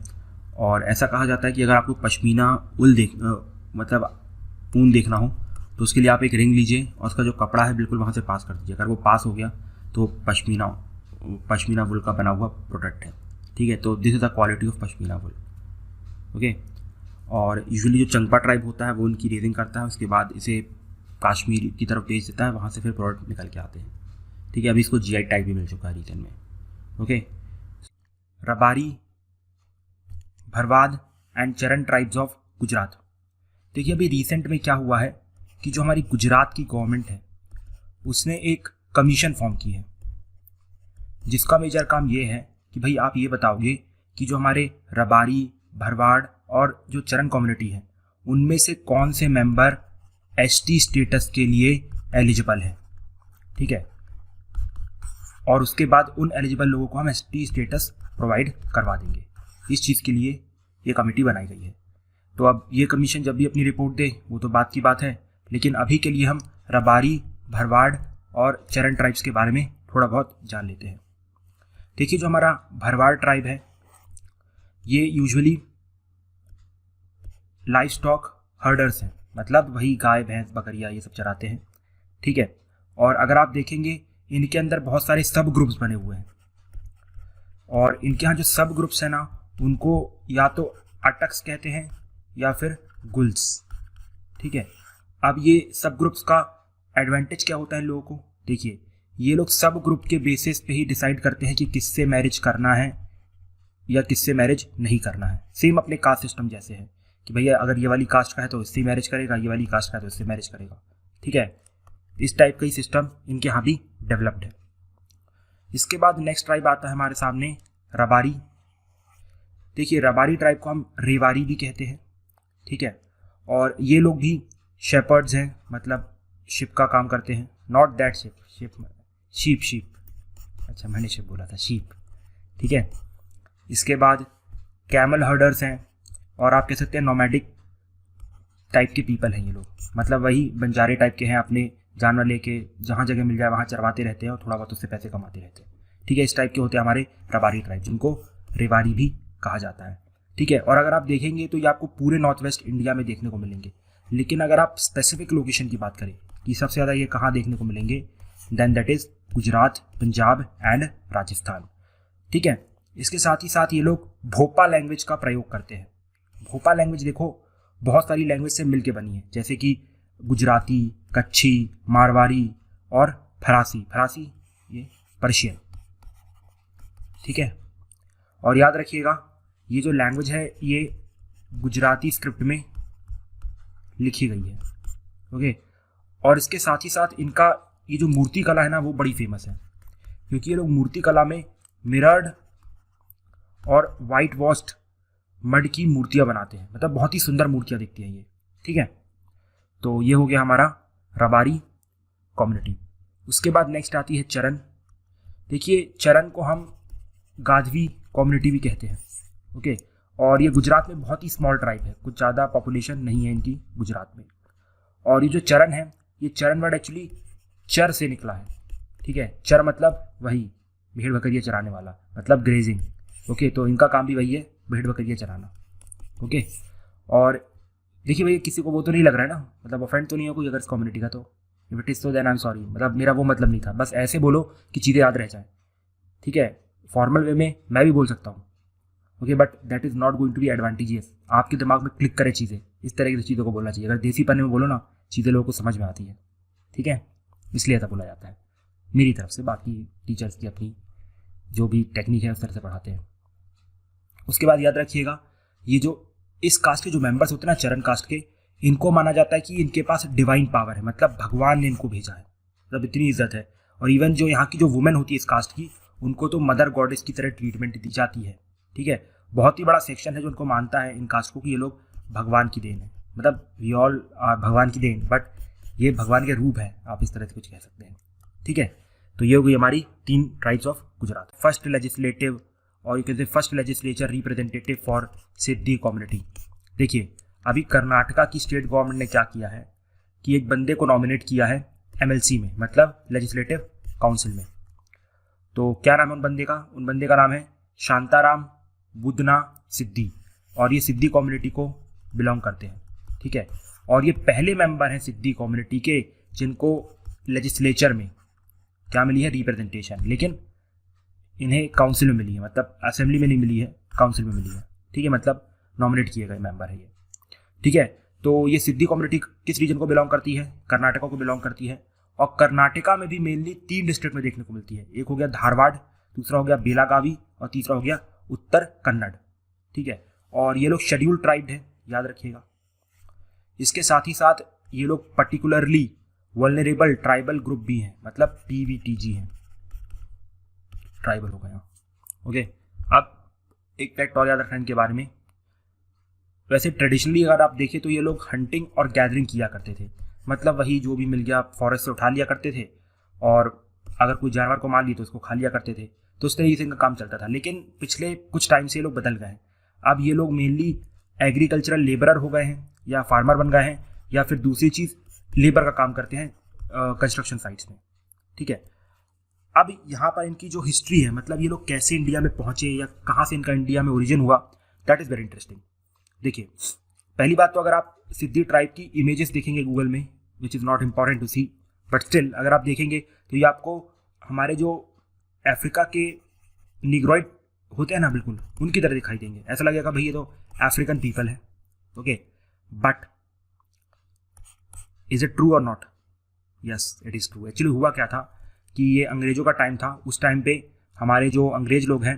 Speaker 2: और ऐसा कहा जाता है कि अगर आपको पश्मीना मतलब ऊन देखना हो तो उसके लिए आप एक रिंग लीजिए और उसका जो कपड़ा है बिल्कुल वहाँ से पास कर दीजिए। अगर वो पास हो गया तो पश्मीना वुल का बना हुआ प्रोडक्ट है। ठीक है, तो this is the quality of pashmina wool. Okay, और यूजुअली जो चंगपा ट्राइब होता है वो उनकी रेजिंग करता है, उसके बाद इसे कश्मीर की तरफ भेज देता है, वहाँ से फिर प्रोडक्ट निकल के आते हैं। ठीक है, अभी इसको GI टैग भी मिल चुका है रीजन में। ओके, रबारी, भरवाद एंड चरण ट्राइब्स ऑफ गुजरात। देखिए अभी रिसेंट में क्या हुआ है कि जो हमारी गुजरात की गवर्नमेंट है उसने एक कमीशन फॉर्म की है, जिसका मेजर काम ये है कि भाई आप ये बताओगे कि जो हमारे रबारी, भरवाड़ और जो चरण कम्युनिटी है उनमें से कौन से मेंबर ST स्टेटस के लिए एलिजिबल है। ठीक है, और उसके बाद उन एलिजिबल लोगों को हम ST स्टेटस प्रोवाइड करवा देंगे। इस चीज़ के लिए ये कमेटी बनाई गई है। तो अब ये कमीशन जब भी अपनी रिपोर्ट दे वो तो बात की बात है, लेकिन अभी के लिए हम रबारी, भरवाड़ और चरण ट्राइब्स के बारे में थोड़ा बहुत जान लेते हैं। देखिए जो हमारा भरवाड़ ट्राइब है ये यूजुअली लाइव स्टॉक हर्डर्स हैं, मतलब वही गाय भैंस बकरियाँ ये सब चराते हैं। ठीक है, और अगर आप देखेंगे इनके अंदर बहुत सारे सब ग्रुप्स बने हुए हैं और इनके यहाँ जो सब ग्रुप्स हैं ना उनको या तो अटक्स कहते हैं या फिर गुल्स। ठीक है, अब ये सब ग्रुप्स का एडवांटेज क्या होता है लोगों को? देखिए ये लोग सब ग्रुप के बेसिस पे ही डिसाइड करते हैं कि किससे मैरिज करना है या किससे मैरिज नहीं करना है। सेम अपने कास्ट सिस्टम जैसे है कि भैया अगर ये वाली कास्ट का है तो इससे मैरिज करेगा, ये वाली कास्ट का है तो इससे मैरिज करेगा। ठीक है, इस टाइप का ही सिस्टम इनके यहाँ भी डेवलप्ड है। इसके बाद नेक्स्ट ट्राइब आता है हमारे सामने रबारी। देखिए रबारी ट्राइब को हम रेवारी भी कहते हैं। ठीक है, और ये लोग भी शेपर्ड्स हैं, मतलब शिप का काम करते हैं। नॉट दैट शीप, अच्छा मैंने शिप बोला था, शीप। ठीक है, इसके बाद कैमल हर्डर्स हैं और आप कह सकते हैं नोमैडिक टाइप के पीपल हैं ये लोग, मतलब वही बंजारे टाइप के हैं, अपने जानवर लेके जहाँ जगह मिल जाए वहाँ चरवाते रहते हैं और थोड़ा बहुत उससे पैसे कमाते रहते हैं। ठीक है, इस टाइप के होते हैं हमारे रबारी ट्राइब, जिनको रेवारी भी कहा जाता है। ठीक है, और अगर आप देखेंगे तो ये आपको पूरे नॉर्थ वेस्ट इंडिया में देखने को मिलेंगे, लेकिन अगर आप स्पेसिफिक लोकेशन की बात करें कि सबसे ज़्यादा ये कहाँ देखने को मिलेंगे, then that is Gujarat, Punjab and Rajasthan. ठीक है, इसके साथ ही साथ ये लोग भोपा लैंग्वेज का प्रयोग करते हैं। भोपा लैंग्वेज देखो बहुत सारी लैंग्वेज से मिलके बनी है, जैसे कि गुजराती, कच्छी, मारवाड़ी और फरासी ये पर्शियन। ठीक है, और याद रखिएगा ये जो लैंग्वेज है ये गुजराती स्क्रिप्ट में लिखी गई है। ओके, और इसके साथ ही साथ इनका ये जो मूर्ति कला है ना वो बड़ी फेमस है, क्योंकि ये लोग मूर्ति कला में मिरर्ड और वाइट वॉश्ड मड की मूर्तियाँ बनाते हैं, मतलब बहुत ही सुंदर मूर्तियाँ दिखती हैं ये, ठीक है। तो ये हो गया हमारा रबारी कम्युनिटी। उसके बाद नेक्स्ट आती है चरण। देखिए चरण को हम गाधवी कम्युनिटी भी कहते हैं, ओके। और ये गुजरात में बहुत ही स्मॉल ट्राइब है, कुछ ज़्यादा पॉपुलेशन नहीं है इनकी गुजरात में। और ये जो चरण है, ये चरण वर्ड एक्चुअली चर से निकला है, ठीक है। चर मतलब वही भेड़ बकरियाँ चराने वाला, मतलब ग्रेजिंग, ओके। तो इनका काम भी वही है, भेड़ बकरियाँ चराना, ओके। और देखिए भैया किसी को वो तो नहीं लग रहा है ना, मतलब ऑफेंड तो नहीं है कोई अगर इस कम्युनिटी का, तो इफ इट इज़ तो देन आई एम सॉरी, मतलब मेरा वो मतलब नहीं था, बस ऐसे बोलो कि चीज़ें याद रह जाए, ठीक है। फॉर्मल वे में मैं भी बोल सकता हूँ, okay, but that is not going to be advantageous. आपके दिमाग में क्लिक करे चीज़ें, इस तरह की चीज़ों को बोलना चाहिए। अगर देसी पन्ने में बोलो ना, चीज़ें लोगों को समझ में आती है, ठीक है, इसलिए ऐसा बोला जाता है मेरी तरफ से। बाकी टीचर्स की अपनी जो भी टेक्निक है उस तरह से पढ़ाते हैं। उसके बाद याद रखिएगा, ये जो इस कास्ट के जो मेंबर्स होते हैं ना, चरण कास्ट के, इनको माना जाता है कि इनके पास डिवाइन पावर है, मतलब भगवान ने इनको भेजा है, मतलब इतनी इज्जत है। और इवन जो यहाँ की जो वुमेन होती है इस कास्ट की, उनको तो मदर गॉडेस की तरह ट्रीटमेंट दी जाती है, ठीक है। बहुत ही बड़ा सेक्शन है जो उनको मानता है इन कास्ट को कि ये लोग भगवान की देन है, मतलब वी ऑल आर भगवान की देन, बट ये भगवान के रूप है, आप इस तरह से कुछ कह सकते हैं, ठीक है। तो ये हो गई हमारी 3 tribes of Gujarat. First legislative और you can say first legislature representative for Siddi community. देखिए अभी कर्नाटका की स्टेट गवर्नमेंट ने क्या किया है कि एक बंदे को नॉमिनेट किया है MLC में, मतलब लेजिस्लेटिव काउंसिल में। तो क्या नाम है उन बंदे का नाम है शांताराम बुद्धना सिद्धि, और ये सिद्धि कम्युनिटी को बिलोंग करते हैं, ठीक है। और ये पहले मेंबर हैं सिद्धि कम्युनिटी के जिनको लेजिस्लेचर में क्या मिली है, रिप्रेजेंटेशन, लेकिन इन्हें काउंसिल में मिली है, मतलब असेंबली में नहीं मिली है, काउंसिल में मिली है, ठीक है, मतलब नॉमिनेट किए गए मेंबर है ये, ठीक है। तो ये सिद्धि कम्युनिटी किस रीजन को बिलोंग करती है, कर्नाटका को बिलोंग करती है। और कर्नाटका में भी मेनली 3 डिस्ट्रिक्ट में देखने को मिलती है, एक हो गया धारवाड़, दूसरा हो गया बेलागावी, और तीसरा हो गया उत्तर कन्नड़, ठीक है। और ये लोग शेड्यूल्ड ट्राइब है, याद रखिएगा। इसके साथ ही साथ ये लोग पर्टिकुलरली वल्नरेबल ट्राइबल ग्रुप भी हैं, मतलब PVTG हैं, ट्राइबल हो गया, ओके। अब एक फैक्ट और याद रखना इनके बारे में। वैसे ट्रेडिशनली अगर आप देखें तो ये लोग हंटिंग और गैदरिंग किया करते थे, मतलब वही जो भी मिल गया फॉरेस्ट से उठा लिया करते थे, और अगर कोई जानवर को मार लिया तो उसको खा लिया करते थे। तो उस तरीके से इनका काम चलता था। लेकिन पिछले कुछ टाइम से ये लोग बदल गए हैं। अब ये लोग मेनली एग्रीकल्चरल लेबरर हो गए हैं, या फार्मर बन गए हैं, या फिर दूसरी चीज़ लेबर का काम करते हैं कंस्ट्रक्शन साइट्स में, ठीक है। अब यहाँ पर इनकी जो हिस्ट्री है, मतलब ये लोग कैसे इंडिया में पहुँचे या कहाँ से इनका इंडिया में ओरिजिन हुआ, दैट इज़ वेरी इंटरेस्टिंग। देखिए पहली बात तो अगर आप सिद्धि ट्राइब की इमेजेस देखेंगे गूगल में, which is not important to see, but still अगर आप देखेंगे तो ये आपको हमारे जो अफ्रीका के निग्रोइड होते हैं ना, बिल्कुल उनकी तरह दिखाई देंगे। ऐसा लगेगा भाई ये तो अफ्रीकन पीपल है, okay. But is it true or not? Yes it is true. Actually हुआ क्या था कि ये अंग्रेज़ों का टाइम था, उस टाइम पे हमारे जो अंग्रेज लोग हैं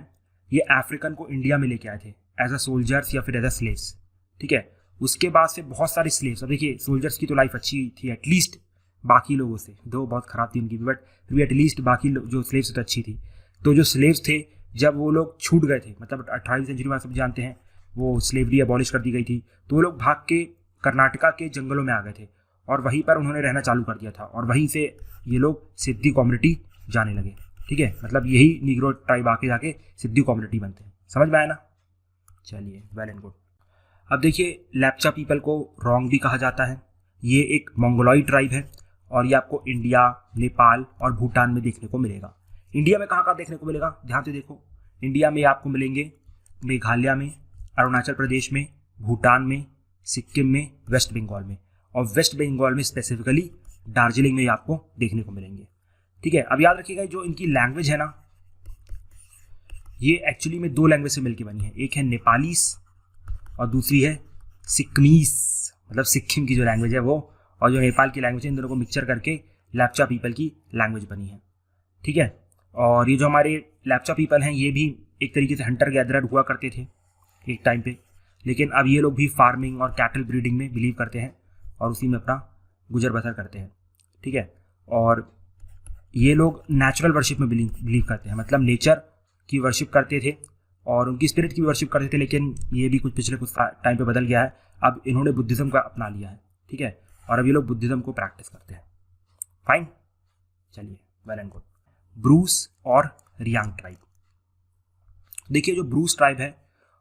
Speaker 2: ये अफ्रीकन को इंडिया में लेके आए थे एज अ सोल्जर्स या फिर एज अ स्लेव्स, ठीक है। उसके बाद से बहुत सारे स्लेव्स, अब देखिए सोल्जर्स की तो लाइफ अच्छी थी एटलीस्ट बाकी लोगों से, दो बहुत ख़राब थी उनकी भी, बट फिर भी एटलीस्ट बाकी जो स्लेव्स तो अच्छी थी। तो जो स्लेव्स थे जब वो लोग छूट गए थे, मतलब 18वीं सेंचुरी में आप सब जानते हैं वो स्लेवरी अबॉलिश कर दी गई थी, तो वो लोग भाग के कर्नाटका के जंगलों में आ गए थे और वहीं पर उन्होंने रहना चालू कर दिया था, और वहीं से ये लोग सिद्धि कम्युनिटी जाने लगे, ठीक है। मतलब यही निग्रो ट्राइब आके जाके सिद्धि कम्युनिटी बनते हैं। समझ में आया ना? चलिए, वेल एंड गुड। अब देखिए लेप्चा पीपल को रोंग भी कहा जाता है। ये एक मंगोलॉइड ट्राइब है और ये आपको इंडिया, नेपाल और भूटान में देखने को मिलेगा। इंडिया में कहाँ कहाँ देखने को मिलेगा, ध्यान से देखो। इंडिया में आपको मिलेंगे मेघालय में, अरुणाचल प्रदेश में, भूटान में, सिक्किम में, वेस्ट बंगाल में, और वेस्ट बंगाल में स्पेसिफिकली दार्जिलिंग में आपको देखने को मिलेंगे, ठीक है। अब याद रखिएगा जो इनकी लैंग्वेज है ना, ये एक्चुअली में 2 लैंग्वेज से मिलकर बनी है। एक है नेपालीस और दूसरी है सिक्किमीस, मतलब सिक्किम की जो लैंग्वेज है वो, और जो नेपाल की लैंग्वेज है, इन दोनों को मिक्सचर करके लेप्चा पीपल की लैंग्वेज बनी है, ठीक है। और ये जो हमारे लेप्चा पीपल हैं ये भी एक तरीके से हंटर गैदरर हुआ करते थे एक टाइम पे, लेकिन अब ये लोग भी फार्मिंग और कैटल ब्रीडिंग में बिलीव करते हैं और उसी में अपना गुजर बसर करते हैं, ठीक है। और ये लोग नेचुरल वर्शिप में बिलीव करते हैं, मतलब नेचर की वर्शिप करते थे और उनकी स्पिरिट की भी वर्शिप करते थे, लेकिन ये भी पिछले कुछ टाइम पे बदल गया है। अब इन्होंने बुद्धिज़्म का अपना लिया है, ठीक है, और अब ये लोग बुद्धिज़्म को प्रैक्टिस करते हैं। फाइन, चलिए, वेल एंड गुड। ब्रूस और रियांग ट्राइब। देखिए, जो ब्रूस ट्राइब है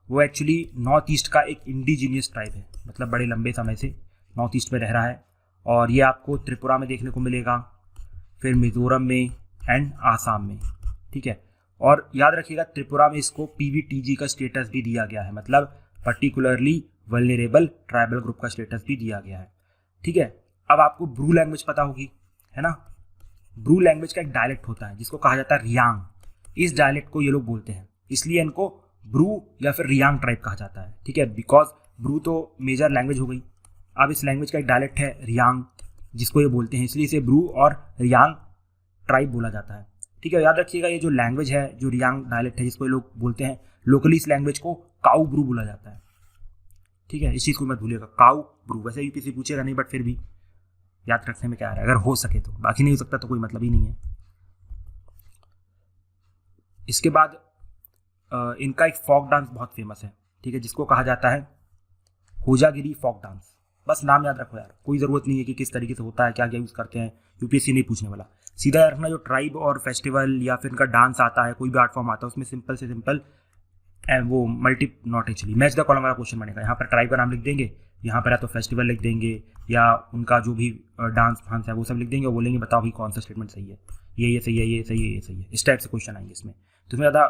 Speaker 2: वो एक्चुअली नॉर्थ ईस्ट का एक इंडिजीनियस ट्राइब है, मतलब बड़े लंबे समय से नॉर्थ ईस्ट में रह रहा है, और ये आपको त्रिपुरा में देखने को मिलेगा, फिर मिजोरम में एंड आसाम में, ठीक है। और याद रखिएगा, त्रिपुरा में इसको पीवीटीजी का स्टेटस भी दिया गया है, मतलब पर्टिकुलरली वल्नरेबल ट्राइबल ग्रुप का स्टेटस भी दिया गया है, ठीक है। अब आपको ब्रू लैंग्वेज पता होगी, है ना। ब्रू लैंग्वेज का एक डायलेक्ट होता है जिसको कहा जाता है रियांग। इस डायलेक्ट को ये लोग बोलते हैं, इसलिए इनको ब्रू या फिर रियांग ट्राइब कहा जाता है, ठीक है। बिकॉज ब्रू तो मेजर लैंग्वेज हो गई, अब इस लैंग्वेज का एक डायलेक्ट है रियांग जिसको ये बोलते हैं, इसलिए इसे ब्रू और रियांग ट्राइब बोला जाता है, ठीक है। याद रखिएगा, ये जो लैंग्वेज है, जो रियांग डायलेक्ट है जिसको ये लोग बोलते हैं, लोकली इस लैंग्वेज को काऊ ब्रू बोला जाता है, ठीक है। इस चीज़ को मत भूलिएगा, काऊ ब्रू। वैसे यूपीएससी पूछेगा नहीं, बट फिर भी याद रखने में क्या आ रहा है, अगर हो सके तो, बाकी नहीं हो सकता तो कोई मतलब ही नहीं है। इसके बाद इनका एक फॉक डांस बहुत फेमस है, ठीक है, जिसको कहा जाता है होजागिरी फॉक डांस। बस नाम याद रखो यार, कोई ज़रूरत नहीं है कि किस तरीके से होता है, क्या क्या यूज़ करते हैं, यूपीएससी नहीं पूछने वाला। सीधा याद रखना, जो ट्राइब और फेस्टिवल या फिर इनका डांस आता है, कोई भी आर्ट फॉर्म आता है, उसमें सिंपल से सिंपल वो multi not actually match the column वाला क्वेश्चन बनेगा। यहाँ पर ट्राइब का नाम लिख देंगे, यहाँ पर या तो फेस्टिवल लिख देंगे, या उनका जो भी डांस फांस है वो सब लिख देंगे, और बोलेंगे बताओ भाई कौन सा स्टेटमेंट सही है, ये सही है, ये सही है, ये सही है। इस टाइप से क्वेश्चन आएंगे इसमें, तो इसमें ज़्यादा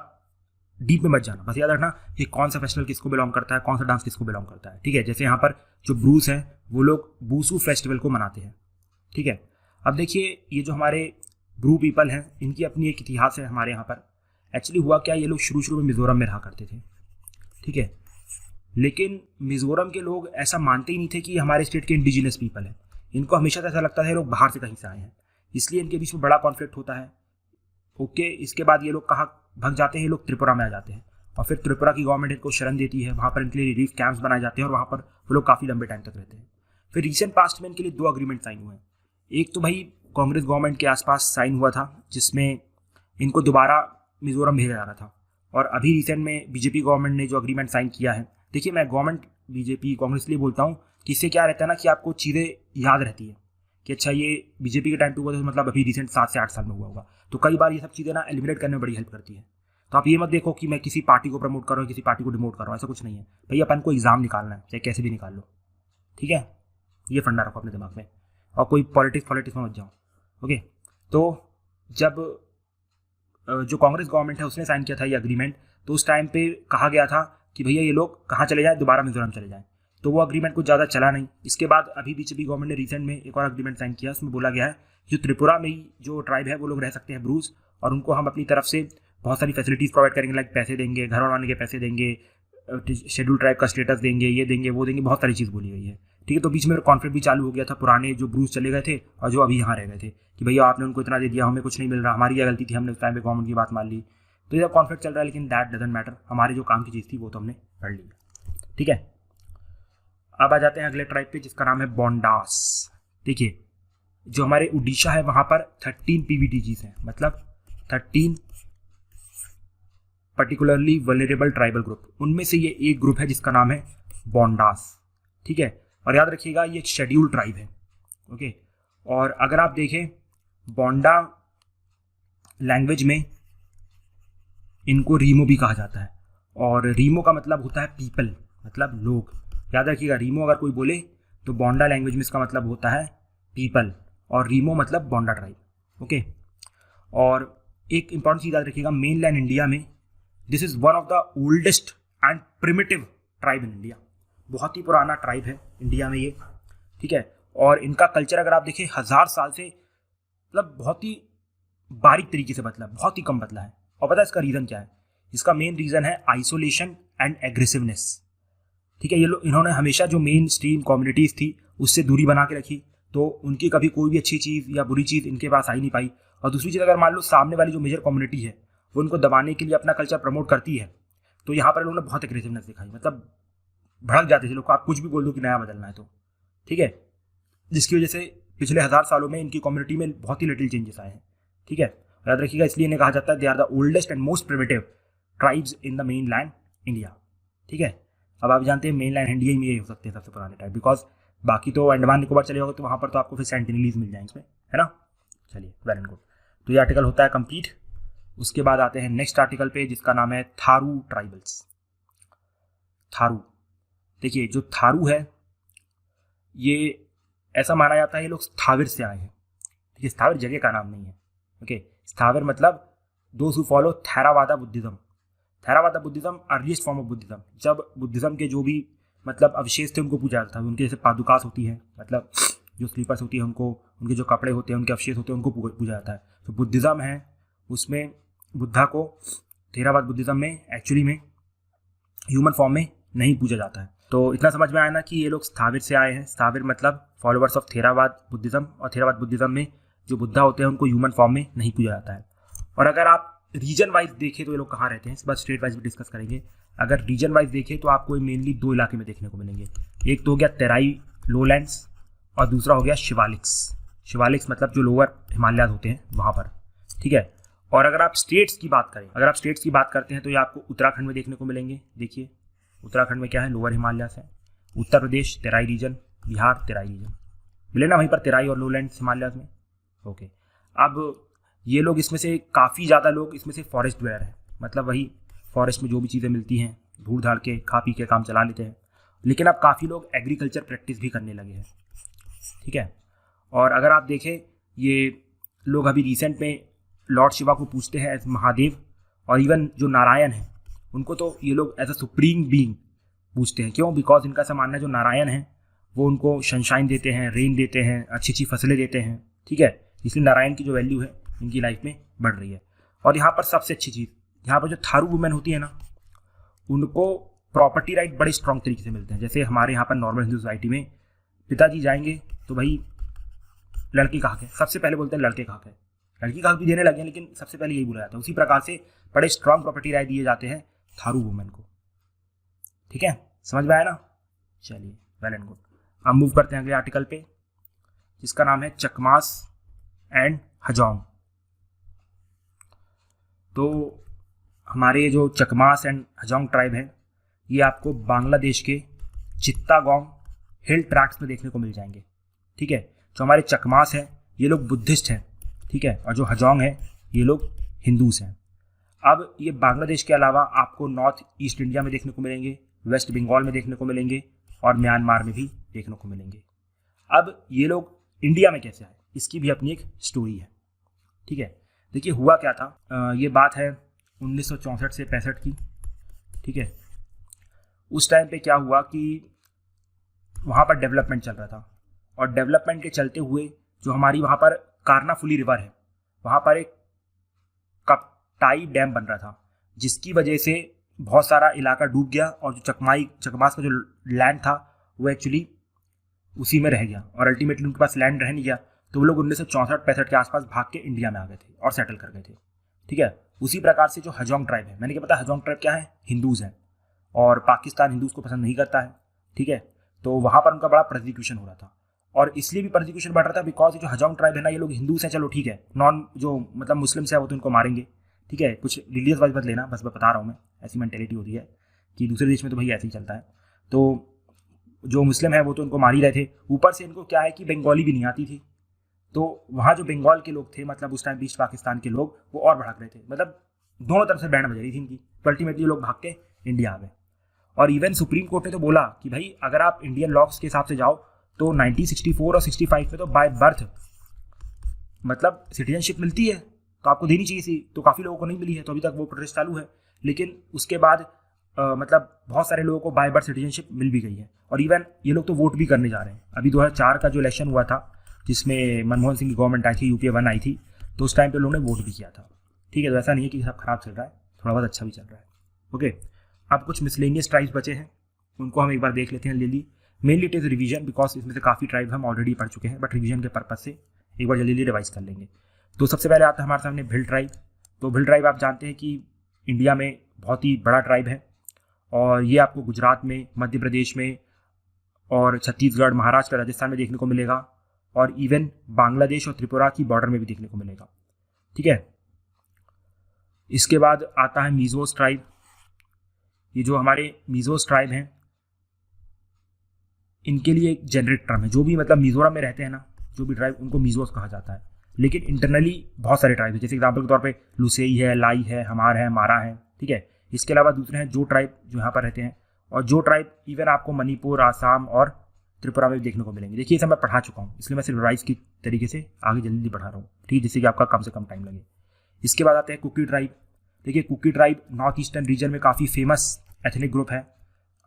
Speaker 2: डीप में मत जाना, बस याद रखना कि कौन सा फेस्टिवल किसको बिलोंग करता है, कौन सा डांस किसको बिलोंग करता है, ठीक है। जैसे यहाँ पर जो ब्रूस हैं वो लोग बूसू फेस्टिवल को मनाते हैं, ठीक है। अब देखिए, ये जो हमारे ब्रू पीपल हैं, इनकी अपनी एक इतिहास है हमारे यहाँ पर। एक्चुअली हुआ क्या, ये लोग शुरू में मिज़ोरम में रहा करते थे, ठीक है, लेकिन मिज़ोरम के लोग ऐसा मानते ही नहीं थे कि हमारे स्टेट के इंडिजिनस पीपल हैं। इनको हमेशा ऐसा लगता था ये लोग बाहर से कहीं से आए हैं, इसलिए इनके बीच में बड़ा कॉन्फ्लिक्ट होता है। ओके, इसके बाद ये लोग कहाँ भग जाते हैं, ये लोग त्रिपुरा में आ जाते हैं, और फिर त्रिपुरा की गवर्नमेंट इनको शरण देती है, वहाँ पर इनके लिए रिलीफ कैंप्स बनाए जाते हैं, और वहाँ पर वो लोग काफ़ी लंबे टाइम तक रहते हैं। फिर रिसेंट पास्ट में इनके लिए 2 अग्रीमेंट साइन हुए हैं। एक तो भाई कांग्रेस गवर्नमेंट के आसपास साइन हुआ था, जिसमें इनको दोबारा मिजोरम भेजा जा रहा था, और अभी रिसेंट में बीजेपी गवर्नमेंट ने जो अग्रीमेंट साइन किया है, देखिए मैं गवर्नमेंट बीजेपी कांग्रेस इसलिए बोलता हूँ कि इससे क्या रहता है ना, कि आपको चीज़ें याद रहती है कि अच्छा ये बीजेपी के टाइम पे हुआ था, मतलब अभी रिसेंट 7 से 8 साल में हुआ होगा, तो कई बार ये सब चीज़ें ना एलिमिनेट करने में बड़ी हेल्प करती है। तो आप ये मत देखो कि मैं किसी पार्टी को प्रमोट कर रहा हूँ, किसी पार्टी को डिमोट कर रहा हूँ, ऐसा कुछ नहीं है भाई। अपन को एग्जाम निकालना है, चाहे कैसे भी निकाल लो, ठीक है, ये फंडा रखो अपने दिमाग में, और कोई पॉलिटिक्स में मत जाओ। ओके, तो जब जो कांग्रेस गवर्नमेंट है उसने साइन किया था ये अग्रीमेंट, तो उस टाइम पे कहा गया था कि भैया ये लोग कहाँ चले जाएं, दोबारा मिजोरम चले जाएं, तो वो अग्रीमेंट कुछ ज़्यादा चला नहीं। इसके बाद अभी बीजेपी गवर्नमेंट ने रिसेंट में एक और अग्रीमेंट साइन किया, उसमें बोला गया है जो त्रिपुरा में ही जो ट्राइब है वो लोग रह सकते हैं ब्रूस, और उनको हम अपनी तरफ से बहुत सारी फैसिलिटीज़ प्रोवाइड करेंगे, लाइक पैसे देंगे, घर बनाने के पैसे देंगे, शेड्यूल ट्राइब का स्टेटस देंगे, ये देंगे, वो देंगे, बहुत सारी चीज़ बोली गई है, ठीक है। तो बीच में कॉन्फ्लिक्ट भी चालू हो गया था, पुराने जो ब्रूस चले गए थे और जो अभी यहाँ रह गए थे, कि भैया आपने उनको इतना दे दिया, हमें कुछ नहीं मिल रहा, हमारी क्या गलती थी, हमने उस टाइम पे गवर्नमेंट की बात मान ली। तो ये कॉन्फ्लिक्ट चल रहा है, लेकिन दैट डजंट मैटर, हमारे जो काम की चीज़ थी वो तो हमने पढ़ ली, ठीक है। अब आ जाते हैं अगले ट्राइब पे, जिसका नाम है बोंडास। देखिए, जो हमारे उड़ीसा है वहाँ पर 13 पीवीटीजीज हैं, मतलब 13 पर्टिकुलरली वल्नरेबल ट्राइबल ग्रुप, उनमें से ये एक ग्रुप है जिसका नाम है बोंडास, ठीक है। और याद रखिएगा ये एक शेड्यूल ट्राइब है, ओके। और अगर आप देखें बोंडा लैंग्वेज में इनको रीमो भी कहा जाता है, और रीमो का मतलब होता है पीपल, मतलब लोग। याद रखिएगा, रीमो अगर कोई बोले तो बोंडा लैंग्वेज में इसका मतलब होता है पीपल, और रीमो मतलब बोंडा ट्राइब, ओके। और एक इंपॉर्टेंट चीज़ याद रखिएगा, मेन लैंड इंडिया में this is one of the oldest and primitive tribe in India, बहुत ही पुराना ट्राइब है इंडिया में ये, ठीक है। और इनका कल्चर अगर आप देखें 1000 साल से मतलब बहुत ही बारीक तरीके से बदला, बहुत ही कम बदला है। और पता है इसका रीज़न क्या है? इसका मेन रीज़न है आइसोलेशन एंड एग्रेसिवनेस, ठीक है। ये लोग, इन्होंने हमेशा जो मेन स्ट्रीम कम्युनिटीज़ थी उससे दूरी बना के रखी, तो उनकी कभी कोई भी अच्छी चीज़ या बुरी चीज़ इनके पास आ ही नहीं पाई। और दूसरी चीज़, अगर मान लो सामने वाली जो मेजर कम्युनिटी है वो उनको दबाने के लिए अपना कल्चर प्रमोट करती है, तो यहाँ पर लोगों ने बहुत एग्रेसिवनेस दिखाई, मतलब भड़क जाते थे लोग, आप कुछ भी बोल दो कि नया बदलना है तो, ठीक है। जिसकी वजह से पिछले 1000 सालों में इनकी कम्युनिटी में बहुत ही लिटिल चेंजेस आए हैं, ठीक है। याद रखिएगा, इसलिए इन्हें कहा जाता है they are the oldest and most primitive tribes in the mainland India. ठीक है, अब आप जानते हैं मेन लैंड इंडिया में ये हो सकते हैं सबसे पुराने ट्राइब, बिकॉज बाकी तो अंडमान निकोबार चले जाओगे तो वहाँ पर तो आपको फिर सेंटिनलीज मिल जाएंगे इसमें, है ना। चलिए, वेल एंड गुड। तो ये आर्टिकल होता है कंप्लीट। उसके बाद आते हैं नेक्स्ट आर्टिकल पे, जिसका नाम है थारू ट्राइबल्स। थारू, देखिए जो थारू है ये ऐसा माना जाता है ये लोग स्थावर से आए हैं। ठीक है, स्थावर जगह का नाम नहीं है। ओके, स्थावर मतलब those who follow Theravada Buddhism. Theravada Buddhism earliest form of Buddhism, जब बुद्धिज्म के जो भी मतलब अवशेष थे उनको पूजा जाता था। उनके जैसे पादुकास होती है, मतलब जो स्लीपर्स होती है उनको, उनके जो कपड़े होते हैं, उनके अवशेष होते हैं, उनको पूजा जाता है। तो बुद्धिज्म है, उसमें बुद्धा को थेरावाद बुद्धिज्म में एक्चुअली में ह्यूमन फॉर्म में नहीं पूजा जाता है। तो इतना समझ में आया ना कि ये लोग स्थावर से आए हैं। स्थावर मतलब फॉलोअर्स ऑफ थेरावाद बुद्धिज्म, और थेरावाद बुद्धिज्म में जो बुद्धा होते हैं उनको ह्यूमन फॉर्म में नहीं पूजा जाता है। और अगर आप रीजन वाइज देखें तो ये लोग कहाँ रहते हैं, इस बार स्टेट वाइज भी डिस्कस करेंगे। अगर रीजन वाइज देखें तो आपको मेनली 2 इलाके में देखने को मिलेंगे। एक तो हो गया तेराई लोलैंड्स और दूसरा हो गया शिवालिक्स। शिवालिक्स मतलब जो लोअर हिमालयाज होते हैं वहाँ पर। ठीक है, और अगर आप स्टेट्स की बात करें, अगर आप स्टेट्स की बात करते हैं तो ये आपको उत्तराखंड में देखने को मिलेंगे। देखिए उत्तराखंड में क्या है, लोअर हिमालयाज है। उत्तर प्रदेश तेराई रीजन, बिहार तेराई रीजन, मिले ना वहीं पर तेराई और लोलैंड्स हिमालयाज में। ओके, अब ये लोग इसमें से काफ़ी ज़्यादा लोग इसमें से फॉरेस्ट वेयर है, मतलब वही फॉरेस्ट में जो भी चीज़ें मिलती हैं ढूंढ धाड़ के खा पी के काम चला लेते हैं। लेकिन अब काफ़ी लोग एग्रीकल्चर प्रैक्टिस भी करने लगे हैं। ठीक है, और अगर आप देखें ये लोग अभी रिसेंट में लॉर्ड शिवा को पूछते हैं एज महादेव, और इवन जो नारायण है उनको तो ये लोग एज अ सुप्रीम बीइंग पूछते हैं। क्यों? बिकॉज इनका ऐसा मानना है जो नारायण है वो उनको सनशाइन देते हैं, रेन देते हैं, अच्छी अच्छी फसलें देते हैं। ठीक है, इसलिए नारायण की जो वैल्यू है इनकी लाइफ में बढ़ रही है। और यहाँ पर सबसे अच्छी चीज़, यहाँ पर जो थारू वुमेन होती है ना, उनको प्रॉपर्टी राइट बड़े स्ट्रॉन्ग तरीके से मिलते हैं। जैसे हमारे यहाँ पर नॉर्मल हिंदू सोसाइटी में पिताजी जाएंगे तो भाई लड़की का हक है, सबसे पहले बोलते हैं लड़के का हक है। लड़की का हक भी देने लगे हैं लेकिन सबसे पहले यही बोला जाता है। उसी प्रकार से बड़े स्ट्रॉन्ग प्रॉपर्टी राइट दिए जाते हैं थारू वुमेन को। ठीक है, समझ में आया ना। चलिए, वेल एंड गुड। हम मूव करते हैं अगले आर्टिकल पे, जिसका नाम है चकमास एंड हजोंग। तो हमारे जो चकमास एंड हजोंग ट्राइब है ये आपको बांग्लादेश के चित्तागोंग हिल ट्रैक्स में देखने को मिल जाएंगे। ठीक है, जो हमारे चकमास है ये लोग बुद्धिस्ट हैं। ठीक है, और जो हजोंग है ये लोग हिंदूज हैं। अब ये बांग्लादेश के अलावा आपको नॉर्थ ईस्ट इंडिया में देखने को मिलेंगे, वेस्ट बंगाल में देखने को मिलेंगे और म्यांमार में भी देखने को मिलेंगे। अब ये लोग इंडिया में कैसे आए, इसकी भी अपनी एक स्टोरी है। ठीक है, देखिए हुआ क्या था, ये बात है 1964 से 65 की। ठीक है, उस टाइम पे क्या हुआ कि वहाँ पर डेवलपमेंट चल रहा था, और डेवलपमेंट के चलते हुए जो हमारी वहाँ पर कारनाफुली रिवर है वहाँ पर एक कपटाई डैम बन रहा था, जिसकी वजह से बहुत सारा इलाका डूब गया और जो चकमास का जो लैंड था वो एक्चुअली उसी में रह गया, और अल्टीमेटली उनके पास लैंड रह नहीं गया। तो वो लोग 1964-65 के आसपास भाग के इंडिया में आ गए थे और सेटल कर गए थे। ठीक है, उसी प्रकार से जो हजोंग ट्राइब है, मैंने क्या पता हजोंग ट्राइब क्या है, हिंदूज़ हैं, और पाकिस्तान हिंदूज़ को पसंद नहीं करता है। ठीक है, तो वहाँ पर उनका बड़ा प्रोसिक्यूशन हो रहा था, और इसलिए भी प्रोसिक्यूशन बढ़ रहा था बिकॉज जो हजोंग ट्राइब है ना, ये लोग हिंदूज हैं, चलो ठीक है, नॉन जो मतलब मुस्लिम्स है वो तो इनको मारेंगे। ठीक है, कुछ रिलीजियस वाइज मत लेना, बस मैं बता रहा हूँ, मैं ऐसी मेंटेलिटी होती है कि दूसरे देश में तो भाई ऐसे ही चलता है। तो जो मुस्लिम है वो तो उनको मार ही रहे थे, ऊपर से इनको क्या है कि बंगाली भी नहीं आती थी, तो वहाँ जो बंगाल के लोग थे, मतलब उस टाइम ईस्ट पाकिस्तान के लोग, वो और भड़क रहे थे, मतलब दोनों तरफ से बैंड बज रही थी इनकी। तो अल्टीमेटली लोग भाग के इंडिया आ गए, और इवन सुप्रीम कोर्ट ने तो बोला कि भाई अगर आप इंडियन लॉज के हिसाब से जाओ तो 1964 और 65 में तो बाय बर्थ मतलब सिटीजनशिप मिलती है, तो आपको देनी चाहिए थी, तो काफ़ी लोगों को नहीं मिली है, तो अभी तक वो प्रोटेस्ट चालू है। लेकिन उसके बाद मतलब बहुत सारे लोगों को बाय बर्थ सिटीजनशिप मिल भी गई है, और इवन ये लोग तो वोट भी करने जा रहे हैं। अभी 2004 का जो इलेक्शन हुआ था जिसमें मनमोहन सिंह की गवर्नमेंट आई थी, यूपीए 1 आई थी, तो उस टाइम पे लोगों ने वोट भी किया था। ठीक है, तो ऐसा नहीं है कि सब खराब चल रहा है, थोड़ा बहुत अच्छा भी चल रहा है। ओके, अब कुछ मिसलेनियस ट्राइब्स बचे हैं, उनको हम एक बार देख लेते हैं जल्दी। Mainly it is revision, because इसमें से काफ़ी ट्राइब हम ऑलरेडी पढ़ चुके हैं, बट रिवीजन के पर्पज से एक बार जल्दी रिवाइज कर लेंगे। तो सबसे पहले आता है हमारे सामने भिल ट्राइब। तो भिल ट्राइब आप जानते हैं कि इंडिया में बहुत ही बड़ा ट्राइब है, और ये आपको गुजरात में, मध्य प्रदेश में और छत्तीसगढ़, महाराष्ट्र, राजस्थान में देखने को मिलेगा, और इवन बांग्लादेश और त्रिपुरा की बॉर्डर में भी देखने को मिलेगा। ठीक है, इसके बाद आता है मीज़ोस ट्राइब। ये जो हमारे मीज़ोस ट्राइब हैं, इनके लिए एक जेनरिक टर्म है, जो भी मतलब मिजोरम में रहते हैं ना, जो भी ट्राइब, उनको मीज़ोस कहा जाता है। लेकिन इंटरनली बहुत सारे ट्राइब है, जैसे एग्जाम्पल के तौर पे लुसेई है, लाई है, हमार है, मारा है, ठीक है। इसके अलावा दूसरे हैं जो ट्राइब जो यहाँ पर रहते हैं, और जो ट्राइब इवन आपको मणिपुर, आसाम और त्रिपुरा में भी देखने को मिलेंगे। देखिए, ये सब मैं पढ़ा चुका हूँ, इसलिए मैं सिर्फ राइज की तरीके से आगे जल्दी पढ़ा रहा हूँ, ठीक है, जिससे कि आपका कम से कम टाइम लगे। इसके बाद आते हैं कुकी ट्राइब। देखिए, Kuki tribe north eastern region में काफ़ी फेमस एथनिक ग्रुप है।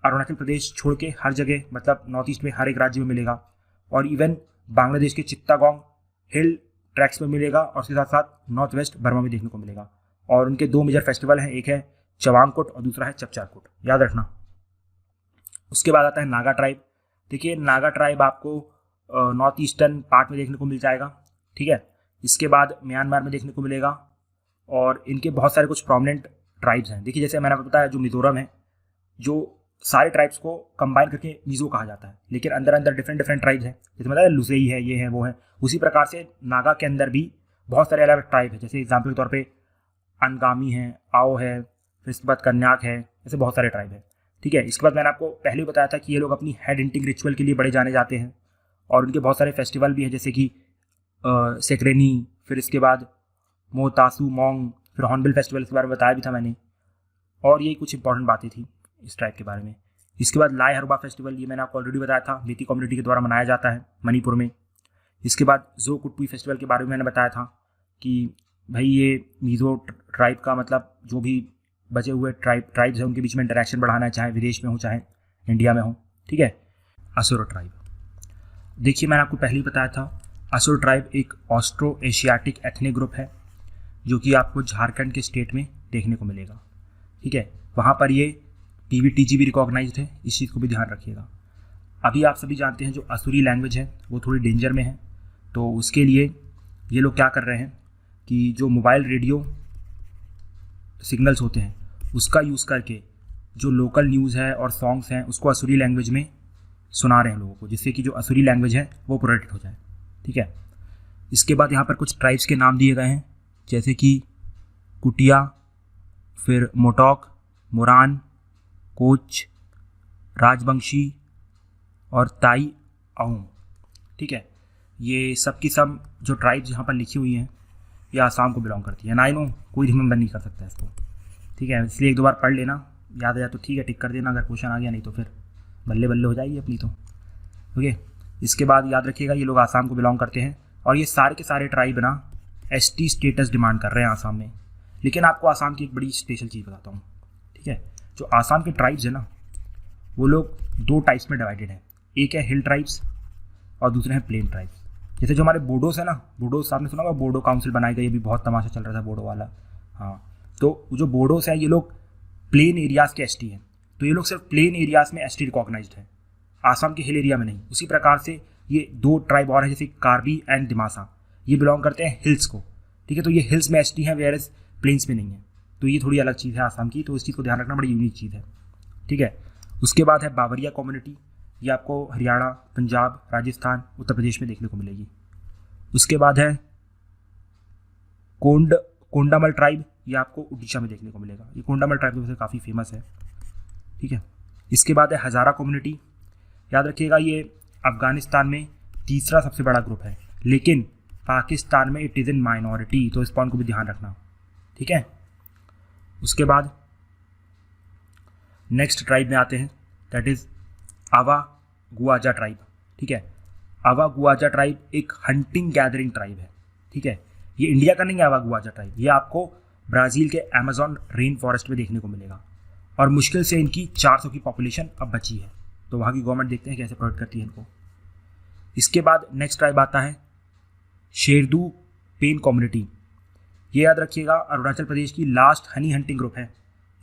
Speaker 2: अरुणाचल प्रदेश छोड़ के हर जगह, मतलब नॉर्थ ईस्ट में हर एक राज्य में मिलेगा, और इवन बांग्लादेश के चित्तागोंग हिल ट्रैक्स में मिलेगा, और उसके साथ साथ नॉर्थ वेस्ट बर्मा में देखने को मिलेगा। और उनके दो मेजर फेस्टिवल हैं, एक है चवांगकुट और दूसरा है चपचारकुट, याद रखना। उसके बाद आता है नागा ट्राइब। देखिए, नागा ट्राइब आपको नॉर्थ ईस्टर्न पार्ट में देखने को मिल जाएगा, ठीक है। इसके बाद म्यांमार में देखने को मिलेगा, और इनके बहुत सारे कुछ प्रोमिनेंट ट्राइब्स हैं। देखिए, जैसे मैंने आपको बताया, जो मिजोरम है, जो सारे ट्राइब्स को कंबाइन करके मिजो कहा जाता है, लेकिन अंदर अंदर डिफरेंट ट्राइब्स हैं, जैसे मतलब लुसेई है, ये है, वो है। उसी प्रकार से नागा के अंदर भी बहुत सारे अलग अलग ट्राइब है, जैसे एग्जाम्पल के तौर पे अनगामी है, आओ है, फिर इसके बाद कन्याक है, ऐसे बहुत सारे ट्राइब है, ठीक है। इसके बाद मैंने आपको पहले ही बताया था कि ये लोग अपनी हेड हिंटिंग रिचुअल के लिए बड़े जाने जाते हैं, और उनके बहुत सारे फेस्टिवल भी हैं, जैसे कि सेक्रेनी, फिर इसके बाद मोतासू मोंग, फिर हॉर्नबिल फेस्टिवल के बारे में बताया भी था मैंने, और यही कुछ इंपॉर्टेंट बातें थी इस ट्राइब के बारे में। इसके बाद लाई हरबा फेस्टिवल, ये मैंने आपको ऑलरेडी बताया था, मीती कम्युनिटी के द्वारा मनाया जाता है मणिपुर में। इसके बाद जो कुटपुई फेस्टिवल के बारे में मैंने बताया था कि भाई ये मिजो ट्राइब का मतलब जो भी बचे हुए ट्राइब्स हैं उनके बीच में इंटरेक्शन बढ़ाना है, चाहे विदेश में हो चाहे इंडिया में हो, ठीक है। असुर ट्राइब, देखिए मैंने आपको पहले ही बताया था, असुर ट्राइब एक ऑस्ट्रो एशियाटिक एथनिक ग्रुप है, जो कि आपको झारखंड के स्टेट में देखने को मिलेगा, ठीक है। वहाँ पर ये PVTG भी रिकॉग्नाइज्ड है, इस चीज़ को भी ध्यान रखिएगा। अभी आप सभी जानते हैं जो असुरी लैंग्वेज है वो थोड़ी डेंजर में है, तो उसके लिए ये लोग क्या कर रहे हैं कि जो मोबाइल रेडियो सिग्नल्स होते हैं उसका यूज़ करके जो लोकल न्यूज़ है और सॉन्ग्स हैं उसको असुरी लैंग्वेज में सुना रहे हैं लोगों को, जिससे कि जो असुरी लैंग्वेज है वो प्रोटेक्ट हो जाए, ठीक है। इसके बाद यहाँ पर कुछ ट्राइब्स के नाम दिए गए हैं, जैसे कि कुटिया, फिर मोटॉक, मोरान, कोच, राजवंशी और ताई अहोम, ठीक है। ये सब की सब जो ट्राइब्स यहाँ पर लिखी हुई हैं ये आसाम को बिलोंग करती है। ना आई नो कोई रिमेंबर नहीं कर सकता इसको, ठीक है, इसलिए एक दो बार पढ़ लेना, याद आ जाए तो ठीक है, टिक कर देना अगर क्वेश्चन आ गया, नहीं तो फिर बल्ले बल्ले हो जाएगी अपनी तो, ओके। इसके बाद याद रखिएगा ये लोग आसाम को बिलोंग करते हैं, और ये सारे के सारे ट्राइब ना ST स्टेटस डिमांड कर रहे हैं आसाम में। लेकिन आपको आसाम की एक बड़ी स्पेशल चीज़ बताता हूँ, ठीक है। जो आसाम के ट्राइब्स है ना, वो लोग दो टाइप्स में डिवाइडेड हैं, एक है हिल ट्राइब्स और दूसरे हैं प्लेन ट्राइब्स। जैसे जो हमारे बोडोस है ना, बोडोस आपने सुना होगा, बोडो काउंसिल बनाई गई, अभी बहुत तमाशा चल रहा था बोडो वाला, हाँ। तो जो बोडोस हैं ये लोग प्लेन एरियाज़ के ST हैं, तो ये लोग सिर्फ प्लेन एरियाज़ में ST रिकॉग्नाइज्ड है, आसाम के हिल एरिया में नहीं। उसी प्रकार से ये दो ट्राइब और हैं, जैसे कार्बी एंड दिमासा, ये बिलोंग करते हैं हिल्स को, ठीक है। तो ये हिल्स में ST हैं, वेयरएज प्लेन्स में नहीं है, तो ये थोड़ी अलग चीज़ है आसाम की, तो इस चीज़ को ध्यान रखना, बड़ी यूनिक चीज़ है, ठीक है। उसके बाद है बावरिया कम्युनिटी, ये आपको हरियाणा, पंजाब, राजस्थान, उत्तर प्रदेश में देखने को मिलेगी। उसके बाद है कोंडामल ट्राइब, ये आपको उड़ीसा में देखने को मिलेगा, ये कोंडामल ट्राइब की वजह से काफ़ी फेमस है, ठीक है। इसके बाद है हज़ारा कम्युनिटी, याद रखिएगा ये अफगानिस्तान में तीसरा सबसे बड़ा ग्रुप है, लेकिन पाकिस्तान में इट इज़ इन माइनॉरिटी, तो इस पॉइंट को भी ध्यान रखना, ठीक है। उसके बाद नेक्स्ट ट्राइब में आते हैं, दैट इज़ आवा गुआजा ट्राइब, ठीक है। आवा गुआजा ट्राइब एक हंटिंग गैदरिंग ट्राइब है, ठीक है। ये इंडिया का नहीं है आवा गुआजा ट्राइब, ये आपको ब्राज़ील के अमेज़न रेन फॉरेस्ट में देखने को मिलेगा, और मुश्किल से इनकी 400 की पॉपुलेशन अब बची है, तो वहाँ की गवर्नमेंट देखते हैं कैसे प्रोटेक्ट करती है इनको। इसके बाद नेक्स्ट ट्राइब आता है शेरदू पेन कम्युनिटी, ये याद रखिएगा अरुणाचल प्रदेश की लास्ट हनी हंटिंग ग्रुप है,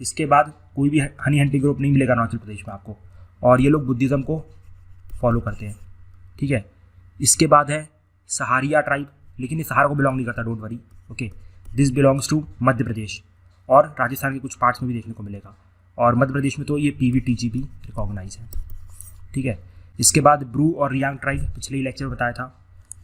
Speaker 2: इसके बाद कोई भी हनी हंटिंग ग्रुप नहीं मिलेगा अरुणाचल प्रदेश में आपको, और ये लोग बुद्धिज़्म को फॉलो करते हैं, ठीक है। इसके बाद है सहारिया ट्राइब, लेकिन ये सहारा को बिलोंग नहीं करता, don't worry, okay. This belongs to Madhya Pradesh, और राजस्थान के कुछ पार्ट्स में भी देखने को मिलेगा, और मध्य प्रदेश में तो ये PVTG भी रिकॉग्नाइज है, ठीक है। इसके बाद ब्रू और रियांग ट्राइब, पिछले ही लेक्चर में बताया था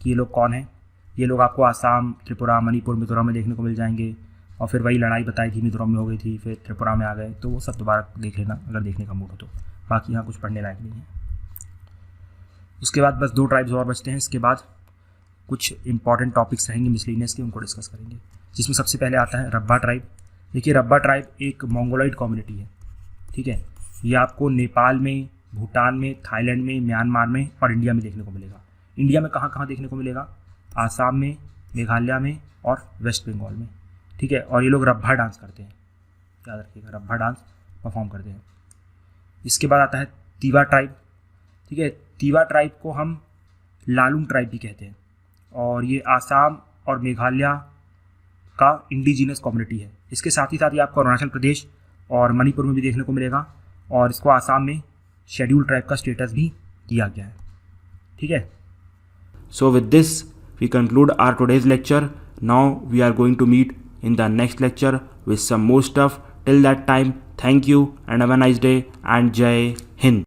Speaker 2: कि ये लोग कौन हैं। ये लोग आपको आसाम, त्रिपुरा, मणिपुर, मिजोरम में देखने को मिल जाएंगे, और फिर वही लड़ाई बताई थी, मिजोरम में हो गई थी, फिर त्रिपुरा में आ गए, तो वो सब दोबारा देख लेना अगर देखने का मूड हो तो। बाकी यहाँ कुछ पढ़ने लायक नहीं है। उसके बाद बस 2 ट्राइब्स और बचते हैं, इसके बाद कुछ इंपॉर्टेंट टॉपिक्स रहेंगे मिसलिनियस के, उनको डिस्कस करेंगे। जिसमें सबसे पहले आता है रब्बा ट्राइब। देखिए रब्बा ट्राइब एक मोंगोलॉइड कम्युनिटी है, ठीक है। ये आपको नेपाल में, भूटान में, थाईलैंड में, म्यांमार में और इंडिया में देखने को मिलेगा। इंडिया में कहाँ कहाँ देखने को मिलेगा? आसाम में, मेघालय में और वेस्ट बंगाल में, ठीक है। और ये लोग रब्बा डांस करते हैं, याद रखिएगा, रब्बा डांस परफॉर्म करते हैं। इसके बाद आता है तीवा ट्राइब, ठीक है। तीवा ट्राइब को हम लालुंग ट्राइब भी कहते हैं और ये आसाम और मेघालय का इंडिजिनस कम्युनिटी है। इसके साथ ही साथ ये आपको अरुणाचल प्रदेश और मणिपुर में भी देखने को मिलेगा और इसको आसाम में शेड्यूल ट्राइब का स्टेटस भी दिया गया है, ठीक है।
Speaker 3: So with this we conclude our today's lecture. Now we are going to meet in the next lecture with some more stuff. Till that time, thank you and have a nice day and Jai Hind.